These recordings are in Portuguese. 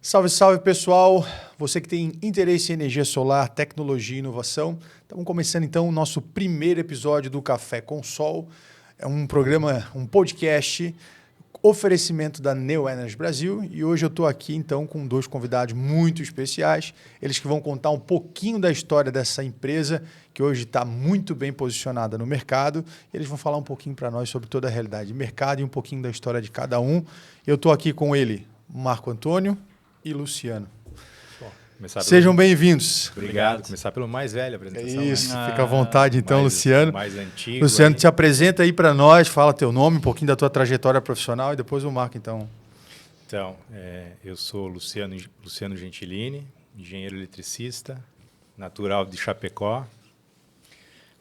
Salve, salve pessoal! Você que tem interesse em energia solar, tecnologia e inovação. Estamos começando então o nosso primeiro episódio do Café com Sol. É um programa, um podcast, oferecimento da Neo Energy Brasil. E hoje eu estou aqui então com dois convidados muito especiais. Eles que vão contar um pouquinho da história dessa empresa, que hoje está muito bem posicionada no mercado. Eles vão falar um pouquinho para nós sobre toda a realidade de mercado e um pouquinho da história de cada um. Eu estou aqui com ele, Marco Antônio e Luciano. Sejam bem-vindos. Obrigado. Começar pelo mais velho a apresentação. Isso, né? Fica à vontade então, Luciano. Mais antigo. Luciano, te apresenta aí para nós, fala teu nome, um pouquinho da tua trajetória profissional e depois o Marco, então. Então, eu sou Luciano Gentilini, engenheiro eletricista, natural de Chapecó.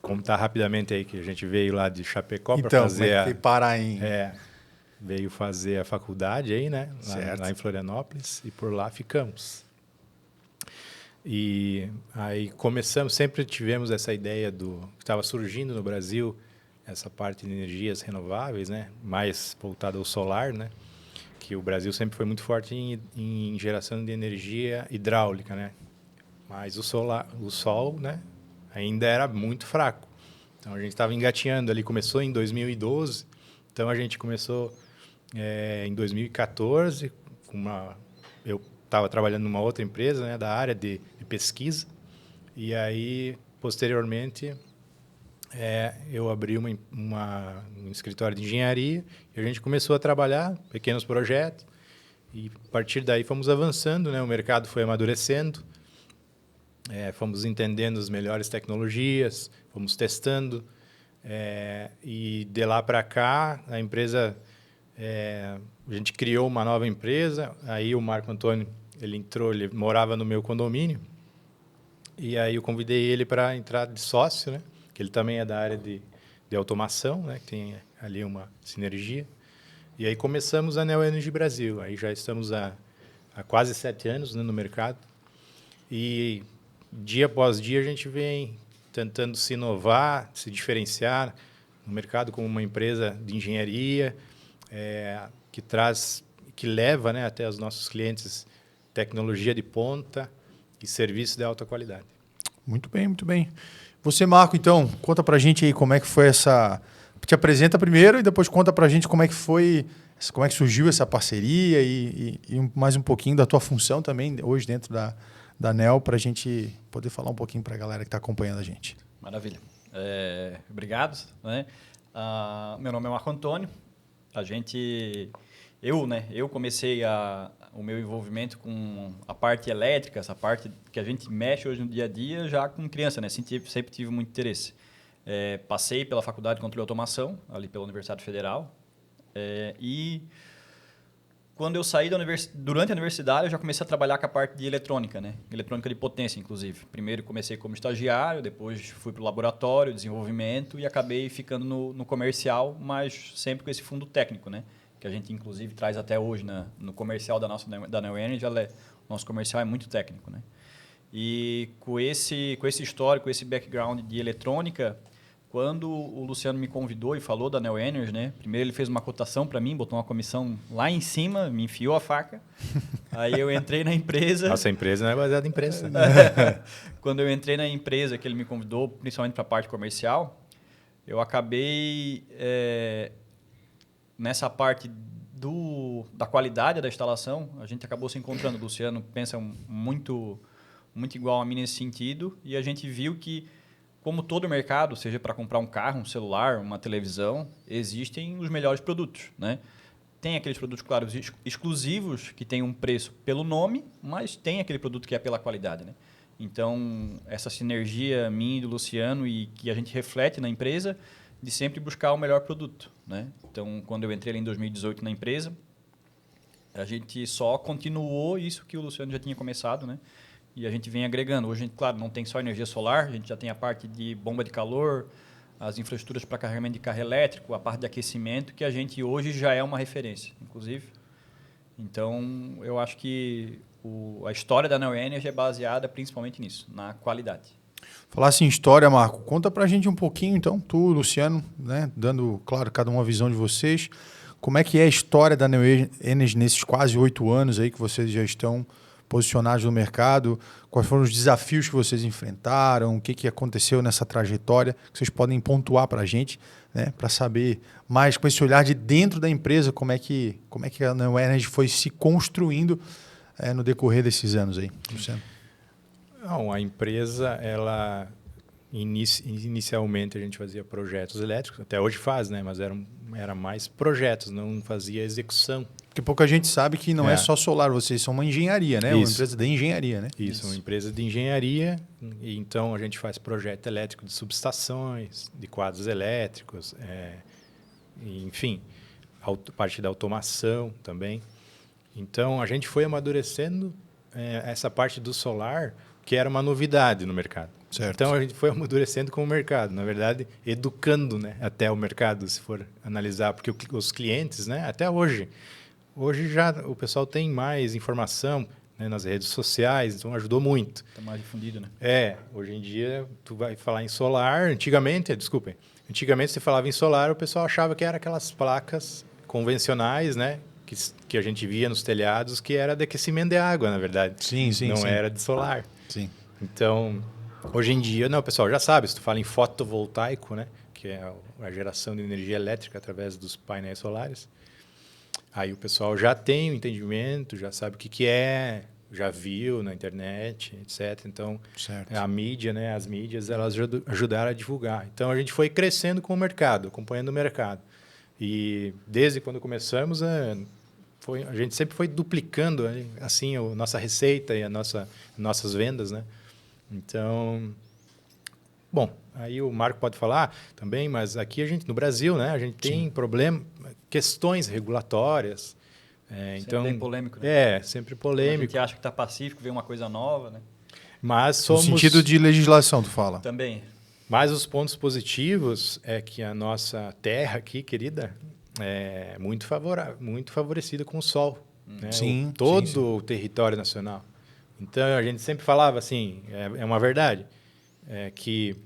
Como está rapidamente aí que a gente veio lá de Chapecó para fazer veio fazer a faculdade aí, né? Lá em Florianópolis, e por lá ficamos. E aí começamos, sempre tivemos essa ideia que estava surgindo no Brasil, essa parte de energias renováveis, né? Mais voltada ao solar, né? Que o Brasil sempre foi muito forte em geração de energia hidráulica, né? Mas o sol, né? Ainda era muito fraco. Então a gente estava engatinhando ali, começou em 2012, então a gente começou em 2014, eu estava trabalhando numa outra empresa, né, da área de pesquisa, e aí, posteriormente, eu abri um escritório de engenharia, e a gente começou a trabalhar pequenos projetos, e a partir daí fomos avançando, né, o mercado foi amadurecendo, fomos entendendo as melhores tecnologias, fomos testando, e de lá para cá, a empresa... a gente criou uma nova empresa, aí o Marco Antônio, ele morava no meu condomínio, e aí eu convidei ele para entrar de sócio, né? Que ele também é da área de automação, né? Que tem ali uma sinergia. E aí começamos a Neo Energy Brasil, aí já estamos há quase 7 anos, né, no mercado, e dia após dia a gente vem tentando se inovar, se diferenciar no mercado como uma empresa de engenharia, que leva, né, até os nossos clientes tecnologia de ponta e serviço de alta qualidade. Muito bem, muito bem. Você, Marco, então, conta pra gente aí como é que foi essa... Te apresenta primeiro e depois conta pra gente como é que foi, como é que surgiu essa parceria e mais um pouquinho da tua função também hoje dentro da NEO, pra gente poder falar um pouquinho pra galera que está acompanhando a gente. Maravilha. Obrigado. Né? Meu nome é Marco Antônio. Eu comecei o meu envolvimento com a parte elétrica, essa parte que a gente mexe hoje no dia a dia, já com criança, né? Sempre tive muito interesse. Passei pela Faculdade de Controle e Automação, ali pela Universidade Federal, e quando eu saí durante a universidade, eu já comecei a trabalhar com a parte de eletrônica, né? Eletrônica de potência, inclusive. Primeiro comecei como estagiário, depois fui para o laboratório, desenvolvimento, e acabei ficando no comercial, mas sempre com esse fundo técnico, né? Que a gente, inclusive, traz até hoje no comercial da Neo Energy. O nosso comercial é muito técnico, né? E com esse histórico, com esse background de eletrônica, quando o Luciano me convidou e falou da Neo Energy, né? Primeiro ele fez uma cotação para mim, botou uma comissão lá em cima, me enfiou a faca. Aí eu entrei na empresa... Nossa empresa não é baseada em preço. Né? Quando eu entrei na empresa que ele me convidou, principalmente para a parte comercial, eu acabei... nessa parte da qualidade da instalação, a gente acabou se encontrando. O Luciano pensa muito, muito igual a mim nesse sentido, e a gente viu que, como todo mercado, seja para comprar um carro, um celular, uma televisão, existem os melhores produtos, né? Tem aqueles produtos, claro, exclusivos, que têm um preço pelo nome, mas tem aquele produto que é pela qualidade, né? Então, essa sinergia minha e do Luciano, e que a gente reflete na empresa, de sempre buscar o melhor produto, né? Então, quando eu entrei ali em 2018 na empresa, a gente só continuou isso que o Luciano já tinha começado, né? E a gente vem agregando. Hoje, a gente, claro, não tem só energia solar, a gente já tem a parte de bomba de calor, as infraestruturas para carregamento de carro elétrico, a parte de aquecimento, que a gente hoje já é uma referência, inclusive. Então, eu acho que a história da Neo Energy é baseada principalmente nisso, na qualidade. Falasse em história, Marco, conta pra gente um pouquinho, então, tu, Luciano, né, dando, claro, cada uma visão de vocês. Como é que é a história da Neo Energy nesses quase 8 anos aí que vocês já estão posicionados no mercado? Quais foram os desafios que vocês enfrentaram? O que aconteceu nessa trajetória? Que vocês podem pontuar para a gente, né? Para saber mais com esse olhar de dentro da empresa, como é que a Neo Energy foi se construindo no decorrer desses anos aí, Luciano. Não, a empresa, ela inicialmente a gente fazia projetos elétricos, até hoje faz, né? Mas era mais projetos, não fazia execução. Porque pouca gente sabe que não é só solar, vocês são uma engenharia, né? Isso. Uma empresa de engenharia, né? Isso, uma empresa de engenharia. E então a gente faz projeto elétrico de subestações, de quadros elétricos, enfim, parte da automação também. Então a gente foi amadurecendo essa parte do solar, que era uma novidade no mercado. Certo. Então a gente foi amadurecendo com o mercado, na verdade, educando, né, até o mercado, se for analisar, porque os clientes, né, até hoje já o pessoal tem mais informação, né, nas redes sociais, então ajudou muito. Está mais difundido, né? Hoje em dia tu vai falar em solar, antigamente se falava em solar, o pessoal achava que era aquelas placas convencionais, né, que a gente via nos telhados, que era de aquecimento de água, na verdade. Sim. Não era de solar. Sim. Então, hoje em dia, o pessoal já sabe, se tu fala em fotovoltaico, né, que é a geração de energia elétrica através dos painéis solares, aí o pessoal já tem o entendimento, já sabe o que é, já viu na internet, etc. Então, a mídia, né, as mídias, elas ajudaram a divulgar. Então, a gente foi crescendo com o mercado, acompanhando o mercado. E desde quando começamos, a gente sempre foi duplicando assim a nossa receita e nossas vendas, né? Então, bom, aí o Marco pode falar também, mas aqui no Brasil, né, a gente tem questões regulatórias. Então, bem polêmico, né? Sempre polêmico. A gente acha que está pacífico, vê uma coisa nova, né? Mas no sentido de legislação, tu fala? Também. Mas os pontos positivos é que a nossa terra aqui, querida, é muito favorecida com o sol. Né? Sim, todo o território nacional. Então, a gente sempre falava assim, é uma verdade, que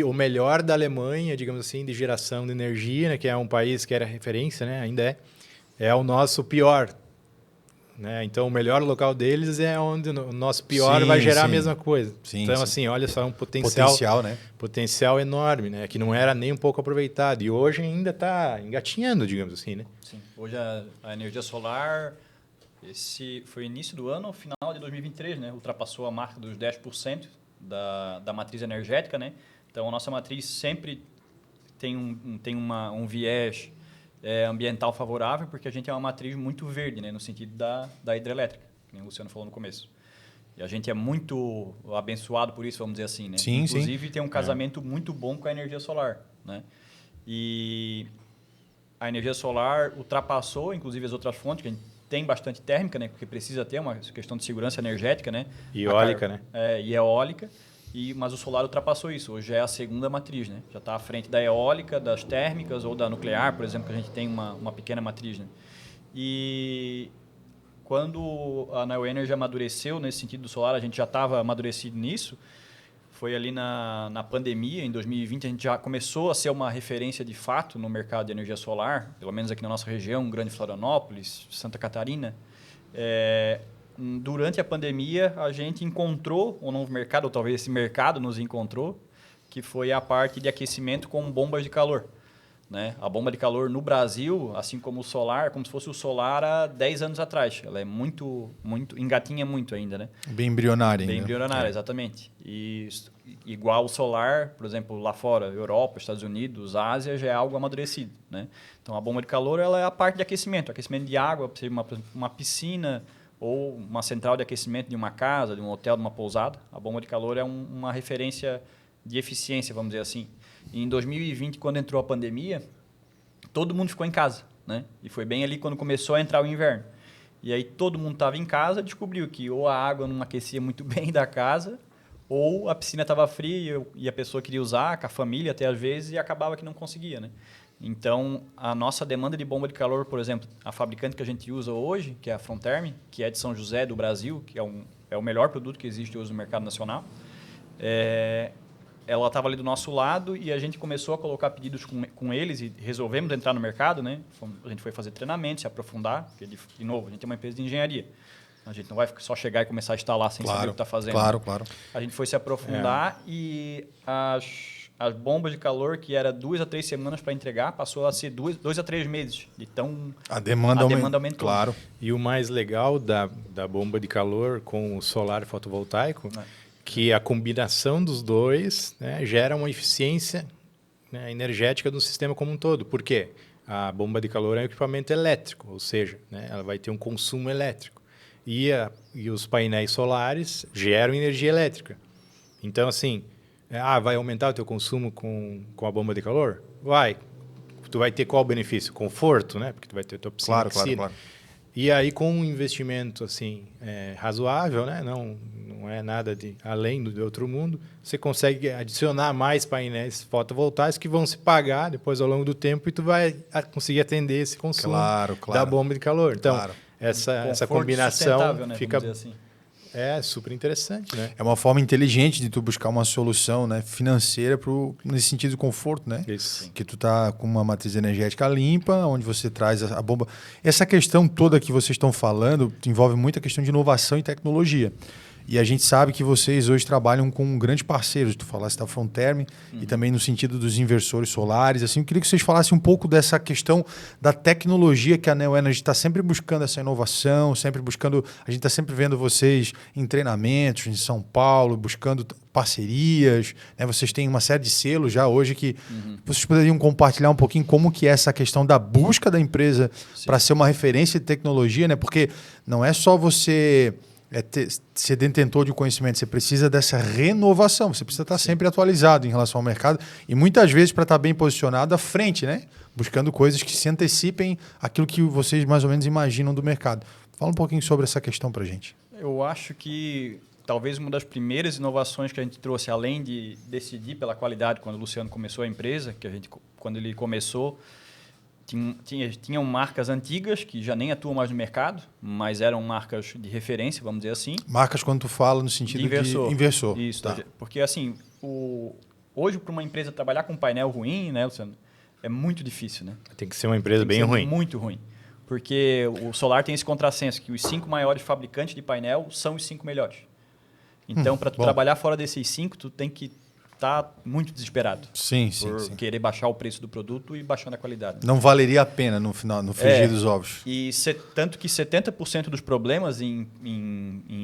o melhor da Alemanha, digamos assim, de geração de energia, né, que é um país que era referência, né, ainda é o nosso pior. Né? Então, o melhor local deles é onde o nosso pior vai gerar a mesma coisa. Então, assim, olha só, um potencial, né? Potencial enorme, né? Que não era nem um pouco aproveitado. E hoje ainda está engatinhando, digamos assim, né? Sim. Hoje a energia solar, esse foi início do ano, final de 2023, né? Ultrapassou a marca dos 10% da matriz energética, né? Então, a nossa matriz sempre tem um viés ambiental favorável, porque a gente é uma matriz muito verde, né, no sentido da hidrelétrica, como o Luciano falou no começo. E a gente é muito abençoado por isso, vamos dizer assim, né? Sim, inclusive, tem um casamento muito bom com a energia solar, né? E a energia solar ultrapassou, inclusive, as outras fontes, que a gente tem bastante térmica, né, porque precisa ter uma questão de segurança energética, né? E eólica, né? E eólica. Mas o solar ultrapassou isso. Hoje é a segunda matriz, né? Já está à frente da eólica, das térmicas ou da nuclear, por exemplo, que a gente tem uma pequena matriz, né? E quando a Neo Energy amadureceu nesse sentido do solar, a gente já estava amadurecido nisso. Foi ali na pandemia, em 2020, a gente já começou a ser uma referência de fato no mercado de energia solar, pelo menos aqui na nossa região, Grande Florianópolis, Santa Catarina. Durante a pandemia, a gente encontrou um novo mercado, ou talvez esse mercado nos encontrou, que foi a parte de aquecimento com bombas de calor. Né? A bomba de calor no Brasil, assim como o solar, como se fosse o solar há 10 anos atrás. Ela é engatinha muito ainda, né? Bem embrionária ainda. Bem embrionária, exatamente. E igual o solar, por exemplo, lá fora, Europa, Estados Unidos, Ásia, já é algo amadurecido, né? Então, a bomba de calor ela é a parte de aquecimento de água, seja uma piscina ou uma central de aquecimento de uma casa, de um hotel, de uma pousada. A bomba de calor é uma referência de eficiência, vamos dizer assim. E em 2020, quando entrou a pandemia, todo mundo ficou em casa, né? E foi bem ali quando começou a entrar o inverno. E aí todo mundo estava em casa, descobriu que ou a água não aquecia muito bem da casa, ou a piscina estava fria e a pessoa queria usar, com a família até às vezes, e acabava que não conseguia, né? Então, a nossa demanda de bomba de calor, por exemplo, a fabricante que a gente usa hoje, que é a Fronterm, que é de São José do Brasil, que é o melhor produto que existe hoje no mercado nacional, ela estava ali do nosso lado e a gente começou a colocar pedidos com eles e resolvemos entrar no mercado, né? A gente foi fazer treinamento, se aprofundar, porque, de novo, a gente é uma empresa de engenharia. A gente não vai só chegar e começar a instalar sem saber o que está fazendo. Claro. A gente foi se aprofundar e as bombas de calor, que era 2 a 3 semanas para entregar, passou a ser 2 a 3 meses. Então, a demanda aumentou. Claro. E o mais legal da bomba de calor com o solar fotovoltaico, que a combinação dos dois, né, gera uma eficiência, né, energética do sistema como um todo. Por quê? A bomba de calor é um equipamento elétrico, ou seja, né, ela vai ter um consumo elétrico. E os painéis solares geram energia elétrica. Então, assim, vai aumentar o teu consumo com a bomba de calor? Vai. Tu vai ter qual benefício? Conforto, né? Porque tu vai ter tua piscina. Claro. E aí, com um investimento assim, razoável, né? Não é nada além do outro mundo, você consegue adicionar mais painéis fotovoltaicos que vão se pagar depois ao longo do tempo e tu vai conseguir atender esse consumo da bomba de calor. Então, essa combinação, né, fica assim. Super interessante, né? É uma forma inteligente de tu buscar uma solução, né, financeira nesse sentido de conforto, né? Isso. Que tu tá com uma matriz energética limpa, onde você traz a bomba. Essa questão toda que vocês estão falando envolve muita questão de inovação e tecnologia. E a gente sabe que vocês hoje trabalham com grandes parceiros. Tu falaste da Fronterm e também no sentido dos inversores solares. Assim, eu queria que vocês falassem um pouco dessa questão da tecnologia que a Neo Energy está sempre buscando essa inovação, sempre buscando... A gente está sempre vendo vocês em treinamentos em São Paulo, buscando parcerias. Né? Vocês têm uma série de selos já hoje que vocês poderiam compartilhar um pouquinho como que é essa questão da busca da empresa para ser uma referência de tecnologia, né? Porque não é só você... ser detentor de conhecimento, você precisa dessa renovação, você precisa estar sempre atualizado em relação ao mercado e muitas vezes para estar bem posicionado à frente, né? Buscando coisas que se antecipem àquilo que vocês mais ou menos imaginam do mercado. Fala um pouquinho sobre essa questão para a gente. Eu acho que talvez uma das primeiras inovações que a gente trouxe, além de decidir pela qualidade, quando o Luciano começou a empresa, quando ele começou, tinham marcas antigas que já nem atuam mais no mercado, mas eram marcas de referência, vamos dizer assim. Marcas quando tu fala no sentido de inversor. Isso, tá. Porque assim, hoje para uma empresa trabalhar com um painel ruim, né, Luciano, é muito difícil, né? Tem que ser uma empresa bem ruim. Muito ruim. Porque o solar tem esse contrassenso que os 5 maiores fabricantes de painel são os 5 melhores. Então, para tu trabalhar fora desses 5, tu tem que estar muito desesperado. Sim. Querer baixar o preço do produto e baixando a qualidade. Não valeria a pena no final, no frigir dos ovos. E tanto que 70% dos problemas em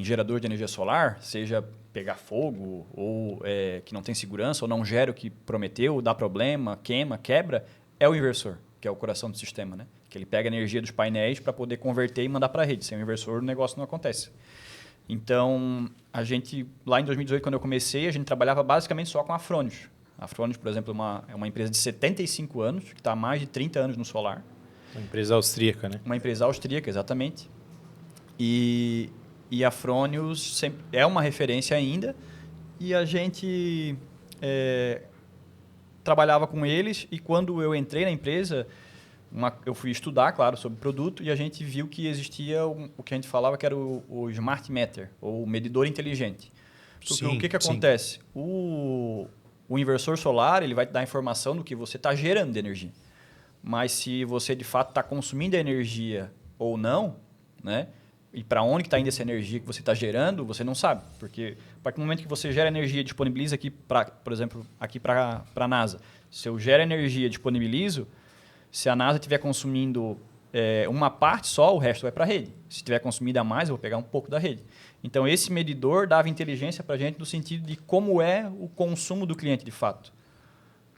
gerador de energia solar, seja pegar fogo, ou que não tem segurança, ou não gera o que prometeu, dá problema, queima, quebra, é o inversor, que é o coração do sistema, né? Que ele pega a energia dos painéis para poder converter e mandar para a rede. Sem o inversor, o negócio não acontece. Então, lá em 2018, quando eu comecei, a gente trabalhava basicamente só com a Fronius. A Fronius, por exemplo, é uma empresa de 75 anos, que está há mais de 30 anos no solar. Uma empresa austríaca, né? Uma empresa austríaca, exatamente. E a Fronius é uma referência ainda. E a gente trabalhava com eles. E quando eu entrei na empresa, eu fui estudar, claro, sobre o produto. E a gente viu que existia o que a gente falava que era o Smart Meter, ou o medidor inteligente. O que acontece? O inversor solar ele vai te dar informação do que você está gerando de energia. Mas se você, de fato, está consumindo a energia ou não, né? E para onde está indo essa energia que você está gerando, você não sabe. Porque a partir do momento que você gera energia e disponibiliza aqui, por exemplo, aqui para a NASA. Se eu gero energia e disponibilizo, se a NASA estiver consumindo uma parte só, o resto vai para a rede. Se tiver consumido a mais, eu vou pegar um pouco da rede. Então, esse medidor dava inteligência para a gente no sentido de como é o consumo do cliente de fato.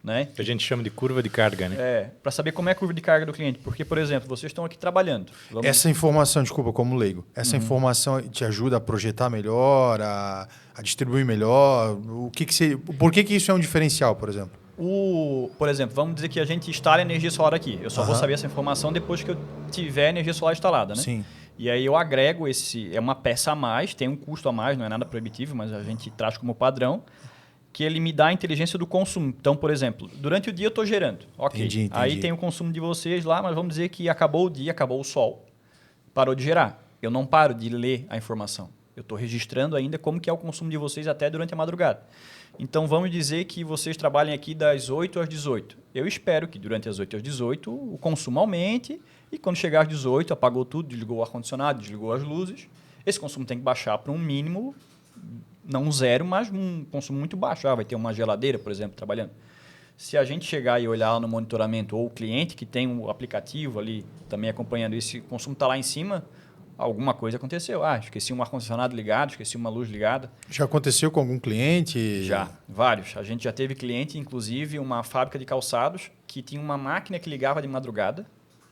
Né? Que a gente chama de curva de carga, né? Para saber como é a curva de carga do cliente. Porque, por exemplo, vocês estão aqui trabalhando. Essa informação, desculpa, como leigo, essa informação te ajuda a projetar melhor, a distribuir melhor? Por que isso é um diferencial, por exemplo? Por exemplo, vamos dizer que a gente instala energia solar aqui. Eu só vou saber essa informação depois que eu tiver energia solar instalada, né? Sim. E aí eu agrego é uma peça a mais, tem um custo a mais, não é nada proibitivo, mas a gente traz como padrão, que ele me dá a inteligência do consumo. Então, por exemplo, durante o dia eu estou gerando. Ok. Entendi. Aí tem o consumo de vocês lá, mas vamos dizer que acabou o dia, acabou o sol, parou de gerar. Eu não paro de ler a informação. Eu estou registrando ainda como que é o consumo de vocês até durante a madrugada. Então, vamos dizer que vocês trabalhem aqui das 8 às 18. Eu espero que durante as 8 às 18 o consumo aumente e quando chegar às 18, apagou tudo, desligou o ar-condicionado, desligou as luzes, esse consumo tem que baixar para um mínimo, não zero, mas um consumo muito baixo. Vai ter uma geladeira, por exemplo, trabalhando. Se a gente chegar e olhar no monitoramento ou o cliente que tem um aplicativo ali também acompanhando, esse consumo está lá em cima, alguma coisa aconteceu. Esqueci um ar-condicionado ligado, esqueci uma luz ligada. Já aconteceu com algum cliente? Já, vários. A gente já teve cliente, inclusive uma fábrica de calçados, que tinha uma máquina que ligava de madrugada,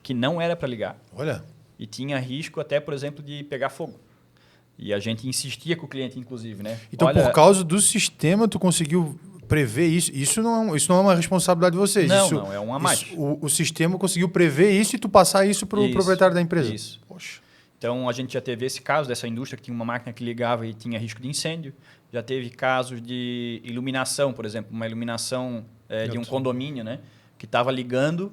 que não era para ligar. Olha. E tinha risco até, por exemplo, de pegar fogo. E a gente insistia com o cliente, inclusive, né? Então, por causa do sistema, tu conseguiu prever isso? Isso não é uma responsabilidade de vocês. Não, é um a mais. O sistema conseguiu prever isso e tu passar isso para o proprietário da empresa? Isso. Poxa. Então, a gente já teve esse caso dessa indústria que tinha uma máquina que ligava e tinha risco de incêndio. Já teve casos de iluminação, por exemplo, uma iluminação de um condomínio, né? Que estava ligando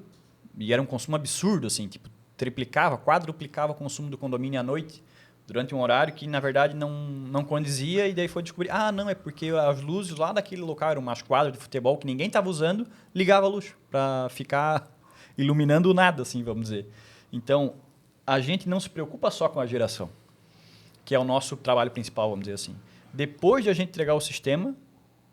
e era um consumo absurdo, assim, tipo, triplicava, quadruplicava o consumo do condomínio à noite, durante um horário que, na verdade, não condizia, e daí foi descobrir, não, é porque as luzes lá daquele local eram umas quadras de futebol que ninguém estava usando, ligava a luz para ficar iluminando nada, assim, vamos dizer. Então, a gente não se preocupa só com a geração, que é o nosso trabalho principal, vamos dizer assim. Depois de a gente entregar o sistema,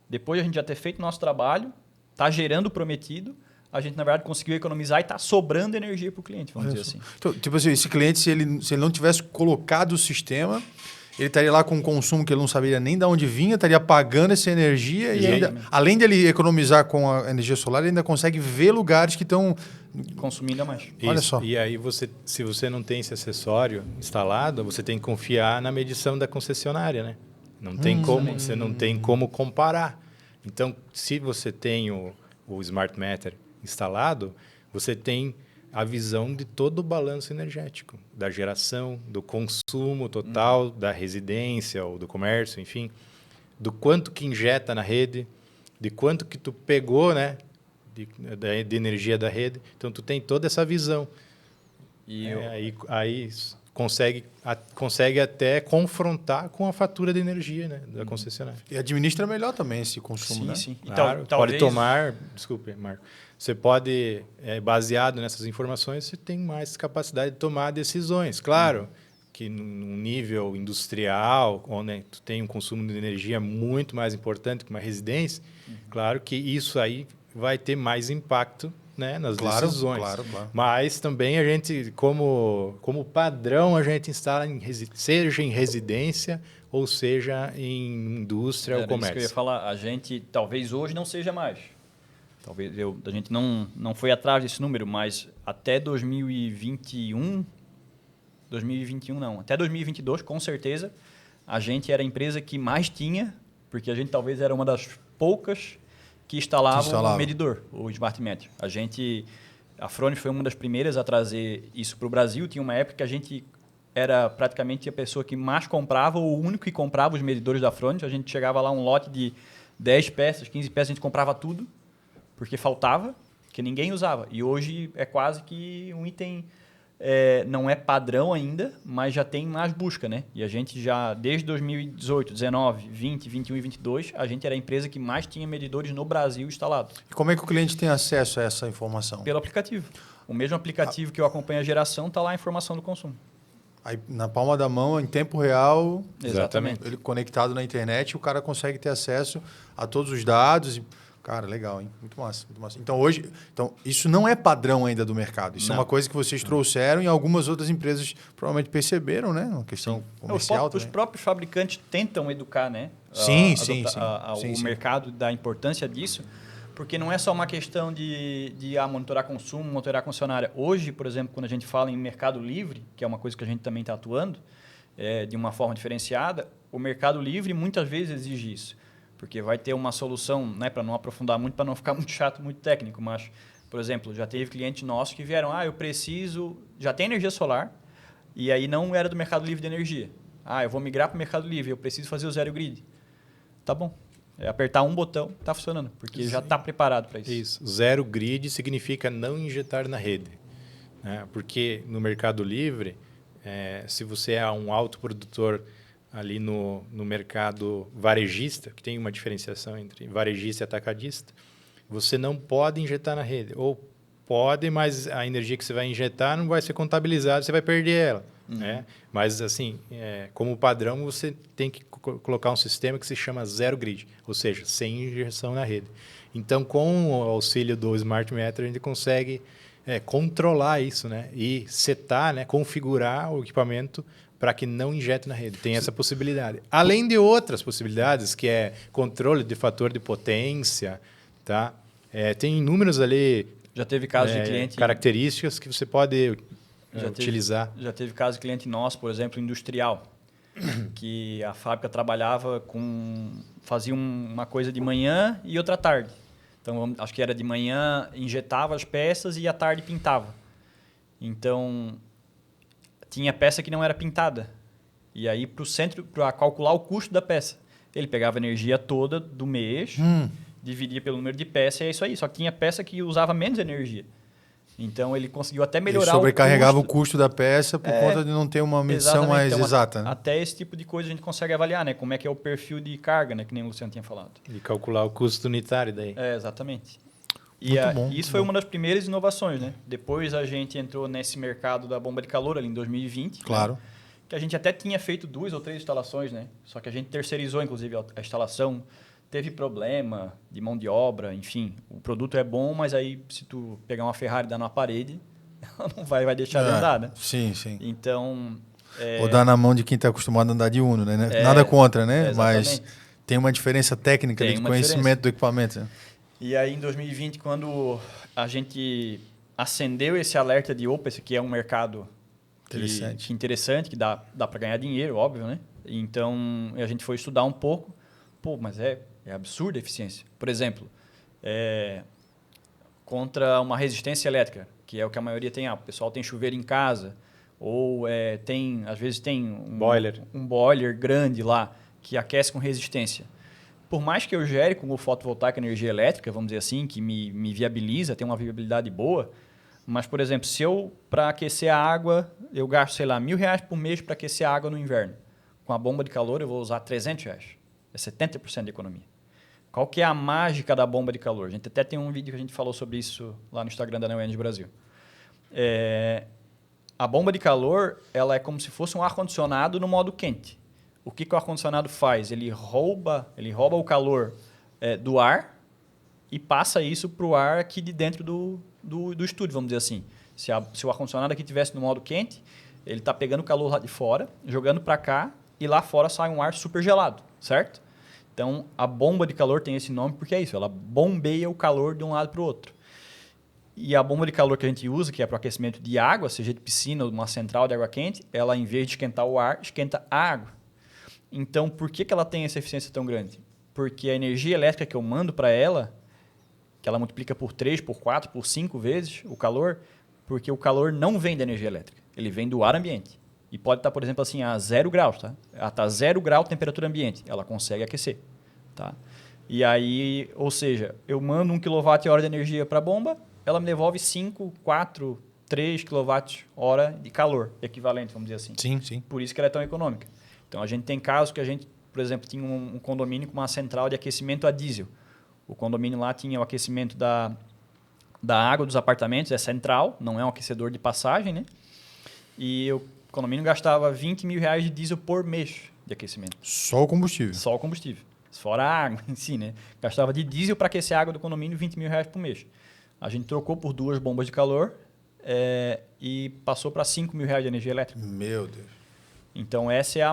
depois de a gente já ter feito o nosso trabalho, está gerando o prometido, a gente, na verdade, conseguiu economizar e está sobrando energia para o cliente, vamos dizer assim. Então, tipo assim, esse cliente, se ele não tivesse colocado o sistema, ele estaria lá com um consumo que ele não saberia nem de onde vinha, estaria pagando essa energia e ainda, além de ele economizar com a energia solar, ele ainda consegue ver lugares que estão consumindo a mais. Olha só. E aí, se você não tem esse acessório instalado, você tem que confiar na medição da concessionária, né? Não tem como, você não tem como comparar. Então, se você tem o Smart Meter instalado, você tem a visão de todo o balanço energético, da geração, do consumo total da residência ou do comércio, enfim, do quanto que injeta na rede, de quanto que tu pegou, né, de energia da rede. Então, tu tem toda essa visão. E aí consegue até confrontar com a fatura de energia, né, da concessionária. E administra melhor também esse consumo, né? Sim. Claro, pode tomar... Desculpe, Marco. Você pode, baseado nessas informações, você tem mais capacidade de tomar decisões. Claro que num nível industrial, onde tu tem um consumo de energia muito mais importante que uma residência, claro que isso aí vai ter mais impacto, né, nas decisões. Claro. Mas também a gente, como padrão, a gente instala seja em residência ou seja em indústria ou comércio. Isso que eu ia falar. A gente, talvez hoje não seja mais. Talvez a gente não foi atrás desse número, mas até 2021 não, até 2022, com certeza, a gente era a empresa que mais tinha, porque a gente talvez era uma das poucas que instalavam o medidor, o Smart Meter. A Fronius foi uma das primeiras a trazer isso para o Brasil. Tinha uma época que a gente era praticamente a pessoa que mais comprava, ou o único que comprava os medidores da Fronius. A gente chegava lá, um lote de 10 peças, 15 peças, a gente comprava tudo, porque faltava, que ninguém usava. E hoje é quase que um item, não é padrão ainda, mas já tem mais busca, né? E a gente já, desde 2018, 19, 20, 21 e 22, a gente era a empresa que mais tinha medidores no Brasil instalados. E como é que o cliente tem acesso a essa informação? Pelo aplicativo. O mesmo aplicativo que eu acompanho a geração, está lá a informação do consumo. Aí, na palma da mão, em tempo real, Exatamente. Ele conectado na internet, o cara consegue ter acesso a todos os dados. Cara, legal, hein? Muito massa, muito massa. Então, isso não é padrão ainda do mercado. Isso é uma coisa que vocês trouxeram e algumas outras empresas provavelmente perceberam, né? Uma questão comercial Os próprios fabricantes tentam educar, né? Sim. O mercado da importância disso, porque não é só uma questão de monitorar consumo, monitorar concessionária. Hoje, por exemplo, quando a gente fala em mercado livre, que é uma coisa que a gente também está atuando, de uma forma diferenciada, o mercado livre muitas vezes exige isso. Porque vai ter uma solução, né, para não aprofundar muito, para não ficar muito chato, muito técnico. Mas, por exemplo, já teve clientes nossos que vieram, eu preciso... Já tem energia solar, e aí não era do Mercado Livre de energia. Eu vou migrar para o Mercado Livre, eu preciso fazer o zero grid. Tá bom. É apertar um botão, está funcionando, porque já está preparado para isso. Isso. Zero grid significa não injetar na rede. Né? Porque no Mercado Livre, se você é um autoprodutor ali no mercado varejista, que tem uma diferenciação entre varejista e atacadista, você não pode injetar na rede. Ou pode, mas a energia que você vai injetar não vai ser contabilizada, você vai perder ela. Né? Mas, assim, como padrão, você tem que colocar um sistema que se chama zero grid, ou seja, sem injeção na rede. Então, com o auxílio do Smart Meter, a gente consegue controlar isso, né? E setar, né? Configurar o equipamento para que não injete na rede. Tem essa possibilidade. Além de outras possibilidades, que é controle de fator de potência, tá? Tem inúmeros ali... Já teve caso de cliente... características que você pode utilizar. Já teve caso de cliente nosso, por exemplo, industrial, que a fábrica trabalhava fazia uma coisa de manhã e outra à tarde. Então, acho que era de manhã, injetava as peças e à tarde pintava. Então, tinha peça que não era pintada. E aí, para o centro, para calcular o custo da peça, ele pegava a energia toda do mês, dividia pelo número de peças e é isso aí. Só que tinha peça que usava menos energia. Então, ele conseguiu até melhorar sobrecarregava o custo da peça por conta de não ter uma medição mais então, exata. Né? Até esse tipo de coisa a gente consegue avaliar, né? Como é que é o perfil de carga, né? Que nem o Luciano tinha falado. E calcular o custo unitário daí. Exatamente. E isso foi uma das primeiras inovações, né? Depois a gente entrou nesse mercado da bomba de calor ali em 2020. Claro. Né? Que a gente até tinha feito 2 ou 3 instalações, né? Só que a gente terceirizou, inclusive, a instalação. Teve problema de mão de obra, enfim. O produto é bom, mas aí se tu pegar uma Ferrari e dar numa parede, ela não vai deixar de andar, né? Sim, sim. Então... Ou dar na mão de quem está acostumado a andar de Uno, né? Nada contra, né? Mas tem uma diferença técnica de conhecimento do equipamento. Né? E aí, em 2020, quando a gente acendeu esse alerta de opa, esse aqui é um mercado interessante, que dá para ganhar dinheiro, óbvio, né? Então, a gente foi estudar um pouco. Pô, mas é absurda a eficiência. Por exemplo, contra uma resistência elétrica, que é o que a maioria tem. O pessoal tem chuveiro em casa, ou às vezes tem um boiler grande lá, que aquece com resistência. Por mais que eu gere com o fotovoltaico energia elétrica, vamos dizer assim, que me viabiliza, tem uma viabilidade boa, mas, por exemplo, se eu, para aquecer a água, eu gasto, sei lá, R$1.000 por mês para aquecer a água no inverno. Com a bomba de calor, eu vou usar R$300. É 70% de economia. Qual que é a mágica da bomba de calor? A gente até tem um vídeo que a gente falou sobre isso lá no Instagram da Neoenergy Brasil. A bomba de calor ela é como se fosse um ar-condicionado no modo quente. O que o ar-condicionado faz? Ele rouba o calor do ar e passa isso para o ar aqui de dentro do estúdio, vamos dizer assim. Se o ar-condicionado aqui estivesse no modo quente, ele está pegando o calor lá de fora, jogando para cá e lá fora sai um ar super gelado, certo? Então, a bomba de calor tem esse nome porque é isso, ela bombeia o calor de um lado para o outro. E a bomba de calor que a gente usa, que é para o aquecimento de água, seja de piscina ou de uma central de água quente, ela, em vez de esquentar o ar, esquenta a água. Então, por que ela tem essa eficiência tão grande? Porque a energia elétrica que eu mando para ela, que ela multiplica por 3, por 4, por 5 vezes o calor, porque o calor não vem da energia elétrica, ele vem do ar ambiente. E pode estar, por exemplo, assim, a 0 graus, tá? Ela está a 0 grau temperatura ambiente, ela consegue aquecer, tá? E aí, ou seja, eu mando 1 kWh de energia para a bomba, ela me devolve 5, 4, 3 kWh de calor, equivalente, vamos dizer assim. Sim, sim. Por isso que ela é tão econômica. Então, a gente tem casos que a gente, por exemplo, tinha um condomínio com uma central de aquecimento a diesel. O condomínio lá tinha o aquecimento da água dos apartamentos, é central, não é um aquecedor de passagem, né? E o condomínio gastava R$20.000 de diesel por mês de aquecimento. Só o combustível? Só o combustível. Fora a água em si, né? Gastava de diesel para aquecer a água do condomínio R$20.000 por mês. A gente trocou por 2 bombas de calor e passou para R$5.000 de energia elétrica. Meu Deus. Então, essa é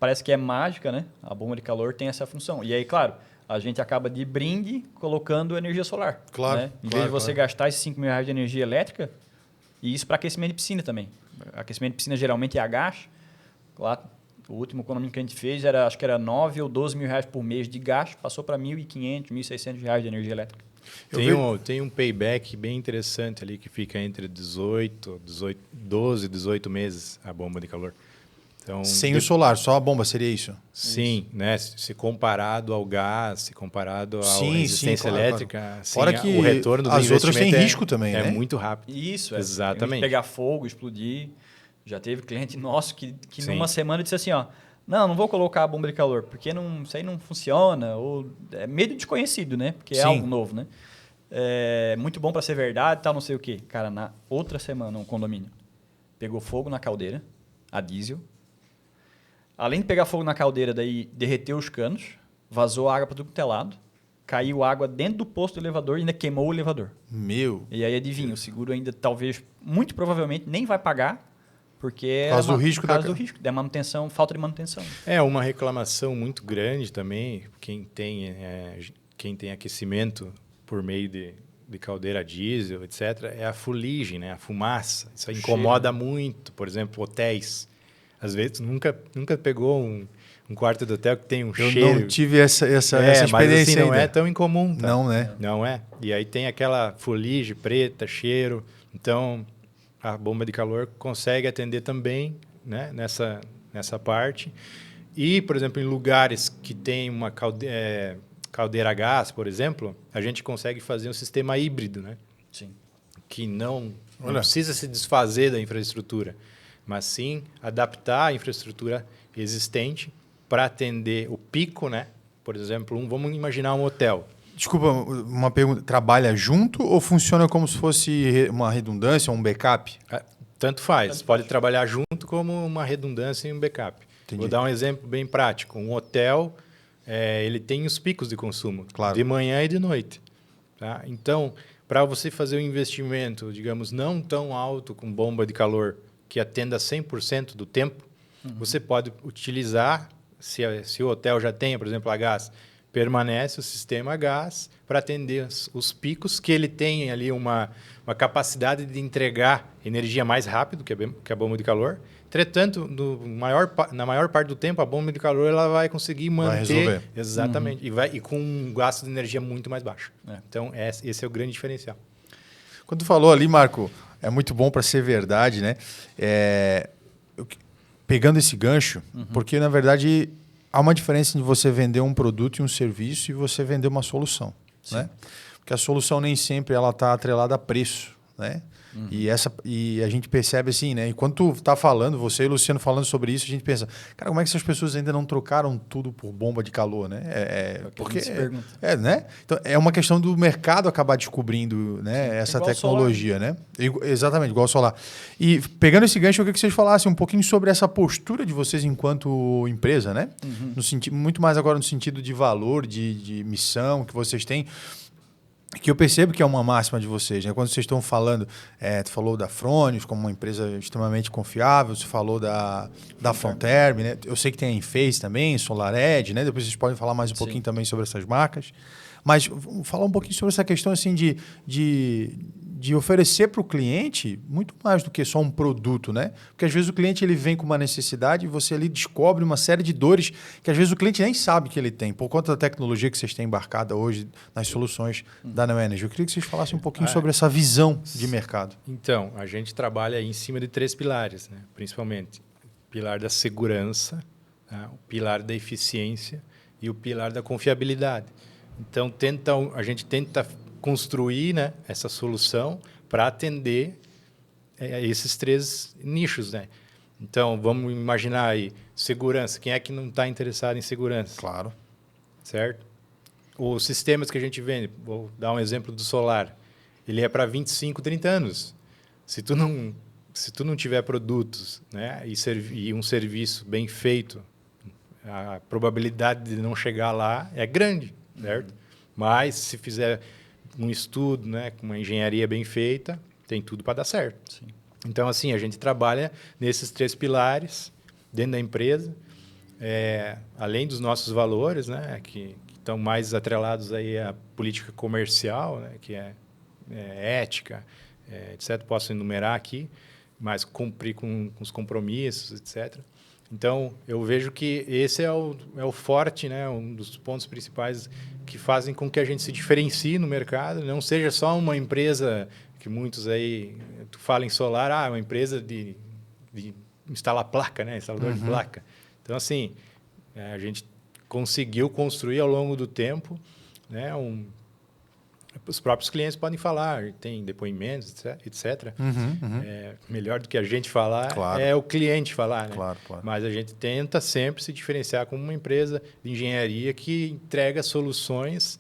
parece que é mágica, né? A bomba de calor tem essa função. E aí, claro, a gente acaba de brinde colocando energia solar. Claro. Né? Em vez de você gastar esses R$5.000 de energia elétrica, e isso para aquecimento de piscina também. Aquecimento de piscina geralmente é a gás. Lá, o último condomínio que a gente fez, acho que era R$9 ou R$12.000 por mês de gás, passou para R$1.500, R$1.600 de energia elétrica. Tem um payback bem interessante ali, que fica entre 12, 18 meses a bomba de calor. Então, sem o solar, só a bomba seria isso? Sim, isso. Né? Se comparado ao gás, se comparado à sim, resistência claro, elétrica, claro. Sim, Fora que o retorno do as outras têm investimento risco também, né? É muito rápido. Isso, exatamente. Pegar fogo, explodir. Já teve cliente nosso que Sim. numa semana disse assim, ó, Não vou colocar a bomba de calor, porque isso aí não funciona. Ou é medo desconhecido, né? Porque é Sim. algo novo, né? É muito bom para ser verdade, tal, não sei o quê. Cara, na outra semana, um condomínio pegou fogo na caldeira, a diesel. Além de pegar fogo na caldeira, daí derreteu os canos, vazou água para tudo quanto é lado, caiu água dentro do posto do elevador e ainda queimou o elevador. Meu. E aí, adivinha, o seguro ainda talvez, muito provavelmente, nem vai pagar, porque Por causa do risco por causa do risco, da manutenção, falta de manutenção. É uma reclamação muito grande também, quem tem aquecimento por meio de caldeira diesel, etc., é a fuligem, né? A fumaça. Isso aí incomoda muito. Por exemplo, hotéis. Às vezes, nunca pegou um quarto de hotel que tem um cheiro. Eu não tive essa experiência mas assim, não ainda. é tão incomum, tá? Não, né? Não é. E aí tem aquela fuligem preta, cheiro. Então, a bomba de calor consegue atender também, né, nessa parte. E, por exemplo, em lugares que tem uma caldeira a gás, por exemplo, a gente consegue fazer um sistema híbrido, né? Sim. Que não precisa se desfazer da infraestrutura, mas sim adaptar a infraestrutura existente para atender o pico, né? Por exemplo, vamos imaginar um hotel. Desculpa, uma pergunta. Trabalha junto ou funciona como se fosse uma redundância, um backup? Tanto faz. Pode trabalhar junto como uma redundância e um backup. Entendi. Vou dar um exemplo bem prático. Um hotel, ele tem os picos de consumo, Claro. de manhã e de noite. Tá? Então, para você fazer um investimento, digamos, não tão alto com bomba de calor, que atenda 100% do tempo, você pode utilizar, se o hotel já tem, por exemplo, a gás, permanece o sistema a gás para atender os picos, que ele tem ali uma capacidade de entregar energia mais rápido que a bomba de calor. Entretanto, na maior parte do tempo, a bomba de calor ela vai conseguir manter... Vai resolver. Exatamente. E com um gasto de energia muito mais baixo. Então, esse é o grande diferencial. Quando tu falou ali, Marco, é muito bom para ser verdade, né? Pegando esse gancho, porque, na verdade, há uma diferença de você vender um produto e um serviço e você vender uma solução, né? Porque a solução nem sempre ela está atrelada a preço, né? E a gente percebe assim, né? Enquanto tu tá falando, você e o Luciano falando sobre isso, a gente pensa, cara, como é que essas pessoas ainda não trocaram tudo por bomba de calor, né? Porque né? Então, é uma questão do mercado acabar descobrindo, né, essa tecnologia, solar, né? Exatamente, igual ao solar. E pegando esse gancho, eu queria que vocês falassem um pouquinho sobre essa postura de vocês enquanto empresa, né? No sentido, muito mais agora no sentido de valor, de missão que vocês têm. Que eu percebo que é uma máxima de vocês, né? Quando vocês estão falando, tu falou da Fronius como uma empresa extremamente confiável, você falou da Fronterm, né? Eu sei que tem a Enphase também, SolarEdge, né? Depois vocês podem falar mais um pouquinho também sobre essas marcas. Mas falar um pouquinho sobre essa questão assim, de oferecer para o cliente muito mais do que só um produto, né? Porque às vezes o cliente ele vem com uma necessidade e você ali descobre uma série de dores que às vezes o cliente nem sabe que ele tem, por conta da tecnologia que vocês têm embarcada hoje nas soluções da Neo Energy. Eu queria que vocês falassem um pouquinho sobre essa visão de mercado. Então, a gente trabalha em cima de 3 pilares, né? Principalmente o pilar da segurança, tá? O pilar da eficiência e o pilar da confiabilidade. Então, a gente tenta construir, né, essa solução para atender esses 3 nichos, né? Então, vamos imaginar aí, segurança. Quem é que não está interessado em segurança? Claro. Certo? Os sistemas que a gente vende, vou dar um exemplo do solar, ele é para 25, 30 anos. Se tu não tiver produtos, né, e um serviço bem feito, a probabilidade de não chegar lá é grande, certo? Mas se fizer um estudo, né, com uma engenharia bem feita, tem tudo para dar certo. Sim. Então, assim, a gente trabalha nesses 3 pilares dentro da empresa, além dos nossos valores, né, que estão mais atrelados aí à política comercial, né, que é ética, etc. Posso enumerar aqui, mas cumprir com os compromissos, etc. Então, eu vejo que esse é o forte, né, um dos pontos principais que fazem com que a gente se diferencie no mercado, não seja só uma empresa que muitos aí, tu fala em solar, uma empresa de instalar placa, né, instalador de placa. Então, assim, a gente conseguiu construir ao longo do tempo, né, os próprios clientes podem falar, tem depoimentos, etc. Melhor do que a gente falar é o cliente falar, né? Claro. Mas a gente tenta sempre se diferenciar como uma empresa de engenharia que entrega soluções